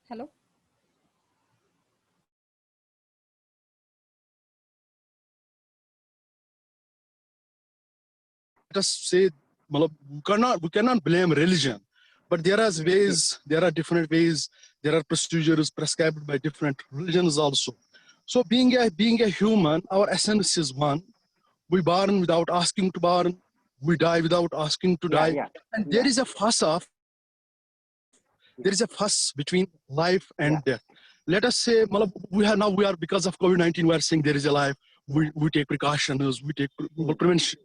Hello. Let us say, we cannot blame religion, but there are ways, there are different ways, there are procedures prescribed by different religions also. So being a human, our essence is one. We born without asking to born, we die without asking to die. Yeah. And there is a fuss between life and death. Let us say, we are because of COVID-19, we are saying there is a life. We take precautions, we take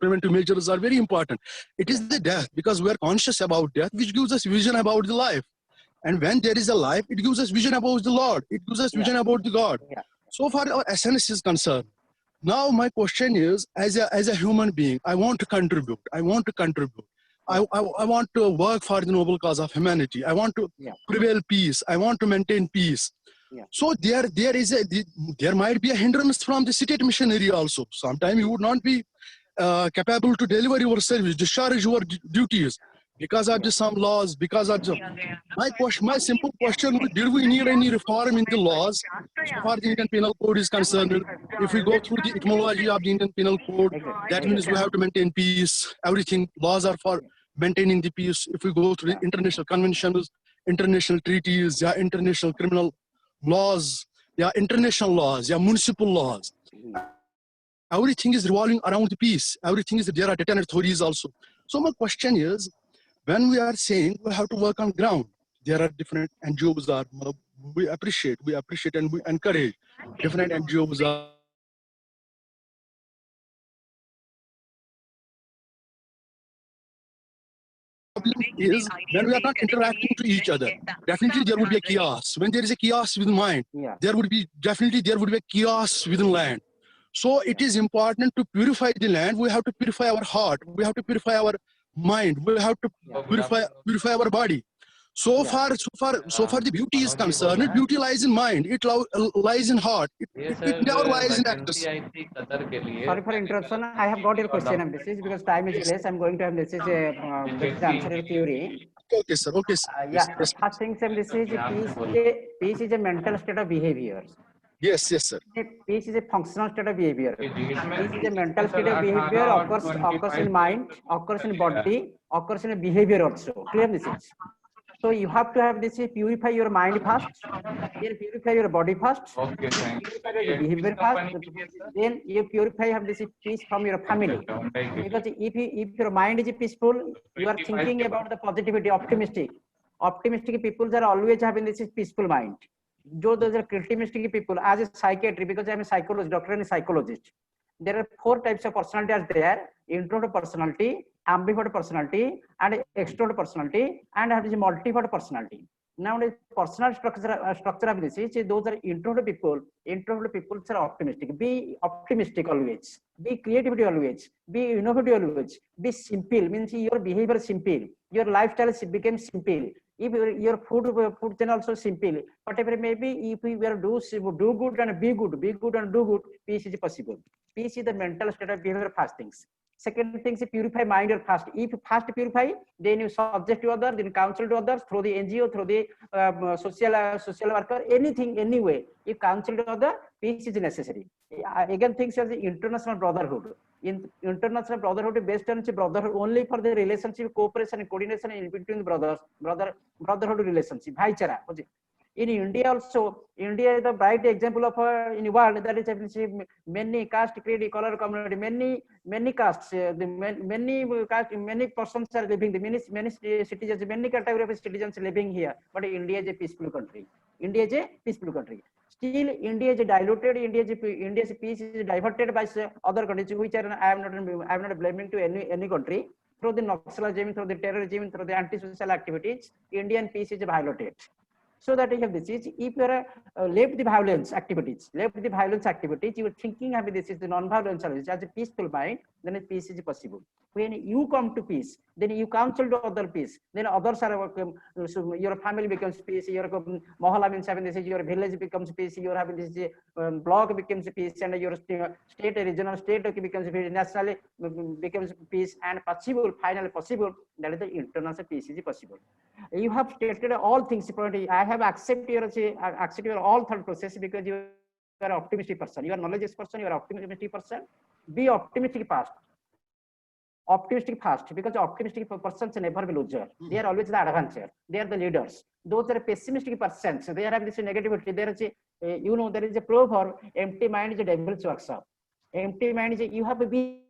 preventive measures are very important. It is the death, because we are conscious about death, which gives us vision about the life. And when there is a life, it gives us vision about the Lord. It gives us vision about the God. Yeah. So far, our essence is concerned. Now, my question is, as a human being, I want to contribute. I want to work for the noble cause of humanity. I want to prevail peace. I want to maintain peace. Yeah. So there might be a hindrance from the state missionary also. Sometimes you would not be capable to deliver your service, discharge your duties. because of the some laws, because of the, my question, my simple question was, did we need any reform in the laws so far the Indian Penal Code is concerned? If we go through the etymology of the Indian Penal Code, that means we have to maintain peace. Everything, laws are for maintaining the peace. If we go through the international conventions, international treaties, yeah, international criminal laws, yeah, international laws, yeah, municipal laws. Everything is revolving around the peace. Everything is, there are detention authorities also. So my question is, when we are saying we have to work on ground, there are different NGOs are, we appreciate and we encourage different NGOs are is when we are not interacting to each other, definitely there would be a chaos. When there is a chaos within mind, there would be a chaos within land. So it is important to purify the land. We have to purify our heart. We have to purify our mind. We have to purify our body. So far the beauty is concerned, beauty lies in mind. It lies in heart. It never lies in actors. Sorry for interruption. I have got your question and message because time is less. I'm going to have message let's answer your query. Okay, sir. Okay, sir. Yeah. First thing, sir, this is peace is a mental state of behavior. Yes, sir. Peace is a functional state of behavior. Peace is a mental state of behavior, occurs in mind, occurs in body, occurs in behavior also. Clear this is. So you have to have this, purify your mind first, then purify your body first, purify your behavior first, then you purify, have this peace from your family. Because if your mind is peaceful, you are thinking about the positivity, optimistic. Optimistic people are always having this peaceful mind. Those are optimistic people, as a psychiatrist, because I am a psychologist, doctor and a psychologist. There are 4 types of personality are there: introvert personality, ambivert personality, and extrovert personality, and have this multivert personality. Now the personal structure of this is, those are introvert people. Introvert people are optimistic. Be optimistic always. Be creativity always. Be innovative always. Be simple, means your behavior is simple. Your lifestyle becomes simple. If your food then also simple. Whatever it may be, if we were do good and be good and do good, peace is possible. Peace is the mental state of behavior. First things. Second thing is purify mind or fast. If fast purify, then you subject to others, then counsel to others through the NGO, through the social worker, anything, anyway. If counsel to others, peace is necessary. Again, things as the international brotherhood. In international brotherhood, based on brotherhood only for the relationship, cooperation, and coordination in between brothers, brotherhood relationship, bhaichara. In India also, India is the bright example of in the world, that is many caste, creed, color, community, many castes, many persons are living, many citizens, many category of citizens living here. But India is a peaceful country. India is a peaceful country. Still, India is diluted. India's peace is diverted by other countries, which are I am not blaming to any country. Through the Naxalism, through the terrorism, through the anti-social activities, Indian peace is violated. So that you have this is, if you are left the violence activities, you are thinking of this is the non-violence as a peaceful mind, then peace is possible. When you come to peace, then you counsel to other peace, then others are, so your family becomes peace, your mohalla means having this, your village becomes peace, you are having this block becomes peace, and your state, regional state becomes peace, nationally becomes peace, and possible, finally possible, that is the internal peace is possible. You have stated all things. I have accepted your all thought process because you are an optimistic person. You are knowledgeable person. You are optimistic person. Be optimistic fast. Optimistic fast, because optimistic persons never be loser. They are always the advancer. They are the leaders. Those are pessimistic persons. They have this negativity. There is there is a proverb: empty mind is a devil's workshop. Empty mind is you have to be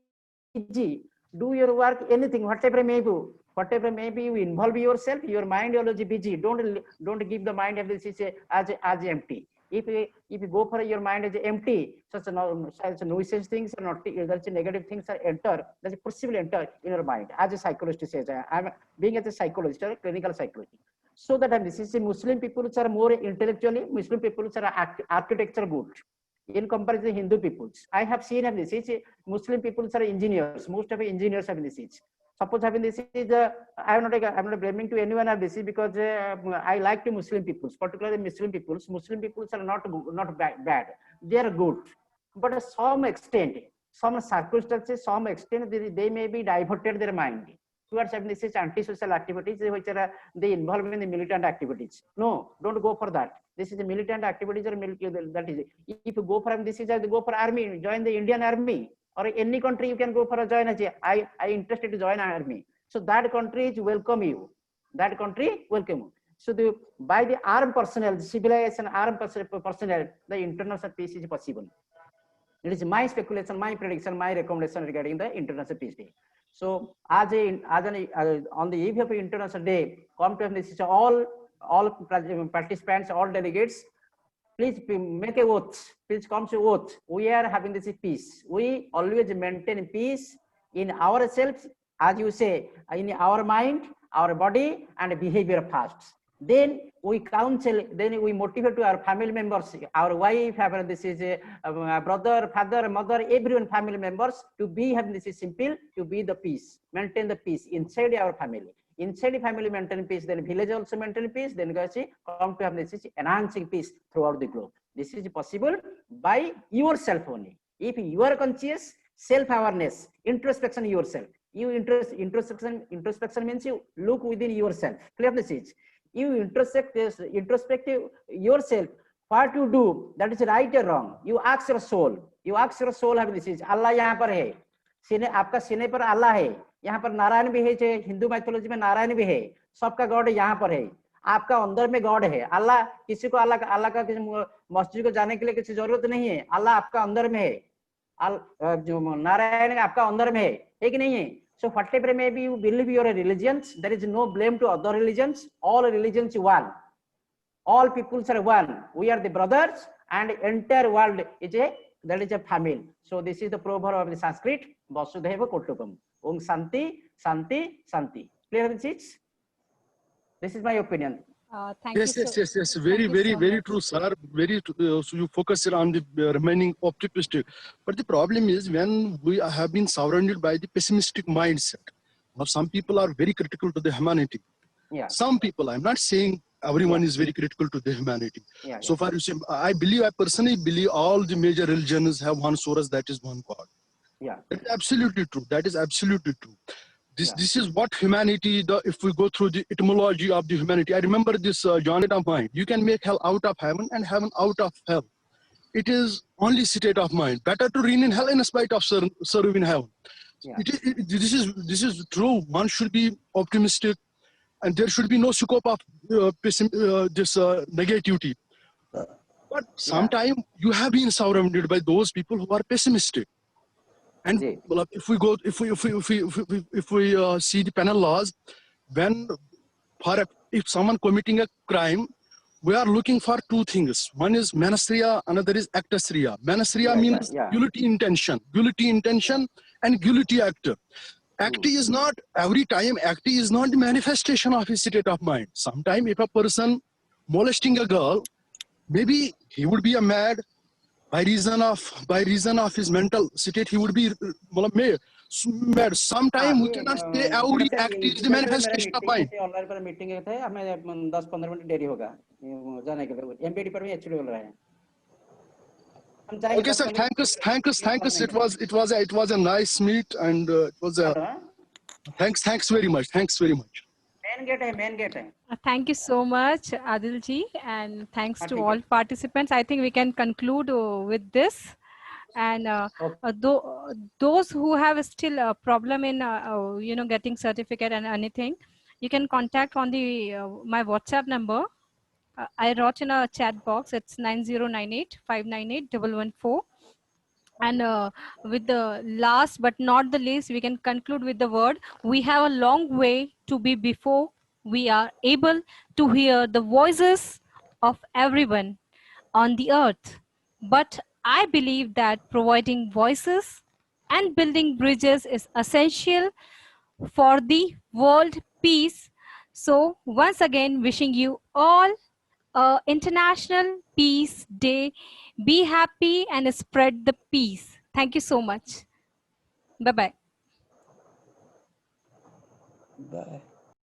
busy. Do your work, anything, whatever may be. Whatever may be, you involve yourself. Your mind always busy. Don't give the mind as empty. If you go for your mind as empty, such nuisance things are not, such negative things are enter. That's possible enter in your mind. As a psychologist says, I'm being as a psychologist or a clinical psychologist. So that this is Muslim people are more intellectually. Muslim people are architecture good. In comparison to Hindu peoples, I have seen this is Muslim people are engineers. Most of the engineers have this is. Suppose having this is I'm not blaming to anyone of this is because I like to Muslim peoples, particularly Muslim peoples. Muslim peoples are not bad. They are good, but to some extent, some circumstances, some extent they may be diverted their mind. towards this is anti-social activities which are they involve in the militant activities. No, don't go for that. This is the militant activities or that is. If you go for this is go for army, join the Indian army or any country you can go for a join. I interested to join army. So that country is welcome you. That country welcome you. So by the armed personnel, the civilization armed personnel, the international peace is possible. It is my speculation, my prediction, my recommendation regarding the International Peace Day. So on the eve of International Day, come to this is all participants, all delegates, please make a oath. Please come to oath. We are having this peace. We always maintain peace in ourselves, as you say, in our mind, our body, and behavior first. Then we counsel, then we motivate to our family members, our wife, this is brother, father, mother, everyone family members to be having this is simple, to be the peace, maintain the peace inside our family. Inside the family maintain peace, then village also maintain peace, then come to have this is enhancing peace throughout the globe. This is possible by yourself only. If you are conscious, self-awareness, introspection yourself. You introspection means you look within yourself. Clear this is. You introspect yourself, what you do, that is right or wrong. You ask your soul. You ask your soul, have this is Allah यहाँ पर है, सीने आपका सीने पर अल्लाह है, यहाँ पर नारायण भी है, हिंदू माइथोलॉजी में नारायण भी है, सबका गॉड यहाँ पर है, आपका अंदर में गॉड है। अल्लाह किसी को अल्लाह का किसी मस्जिद को जाने के लिए किसी जरूरत नहीं है, अल्लाह आपका अंदर में है, जो नारायण आपका अंदर में है कि नहीं है? So whatever maybe you believe your religions, there is no blame to other religions. All religions one. All peoples are one. We are the brothers, and entire world is a family. So this is the proverb of the Sanskrit. Vasudhaiva Kutumbakam. Om Santi, Santi, Santi. Clear this is? This is my opinion. Thank Yes, you. yes. Very true, sir. Very true. So you focus on the remaining optimistic. But the problem is when we have been surrounded by the pessimistic mindset. Now, some people are very critical to the humanity. Yeah. Some people, I'm not saying everyone is very critical to the humanity. Yeah, So far, you say, I personally believe all the major religions have one source, that is one God. Yeah. That is absolutely true. That is absolutely true. This is what humanity, if we go through the etymology of the humanity, I remember this journey of mind. You can make hell out of heaven and heaven out of hell. It is only state of mind. Better to reign in hell in spite of serving heaven. Yeah. This is true. One should be optimistic, and there should be no scope of negativity. But sometimes you have been surrounded by those people who are pessimistic. And if we see the penal laws, if someone committing a crime, we are looking for two things. One is menas rea, another is actus rea. Menas rea means guilty intention, and guilty actor. Acti is not every time. Acti is not the manifestation of his state of mind. Sometimes if a person molesting a girl, maybe he would be a mad. By reason of his mental state, he would be mad. Sometimes we cannot say every act is the manifestation of mind. Online पर meeting थे, हमें 10-15 minute देरी होगा जाने के लिए। MPD पर भी एक्चुअली बोल रहे हैं। Okay, sir. Thank us. It was a nice meet, and it was a thanks very much. Main gate है। Thank you so much, Adil ji, and thanks to all participants. I think we can conclude with this. And those who have still a problem in getting certificate and anything, you can contact on the my WhatsApp number. I wrote in a chat box. It's 9098-598-114. And with the last but not the least, we can conclude with the word: we have a long way to be before we are able to hear the voices of everyone on the earth. But I believe that providing voices and building bridges is essential for the world peace. So once again, wishing you all International Peace Day. Be happy and spread the peace. Thank you so much. Bye-bye. Bye.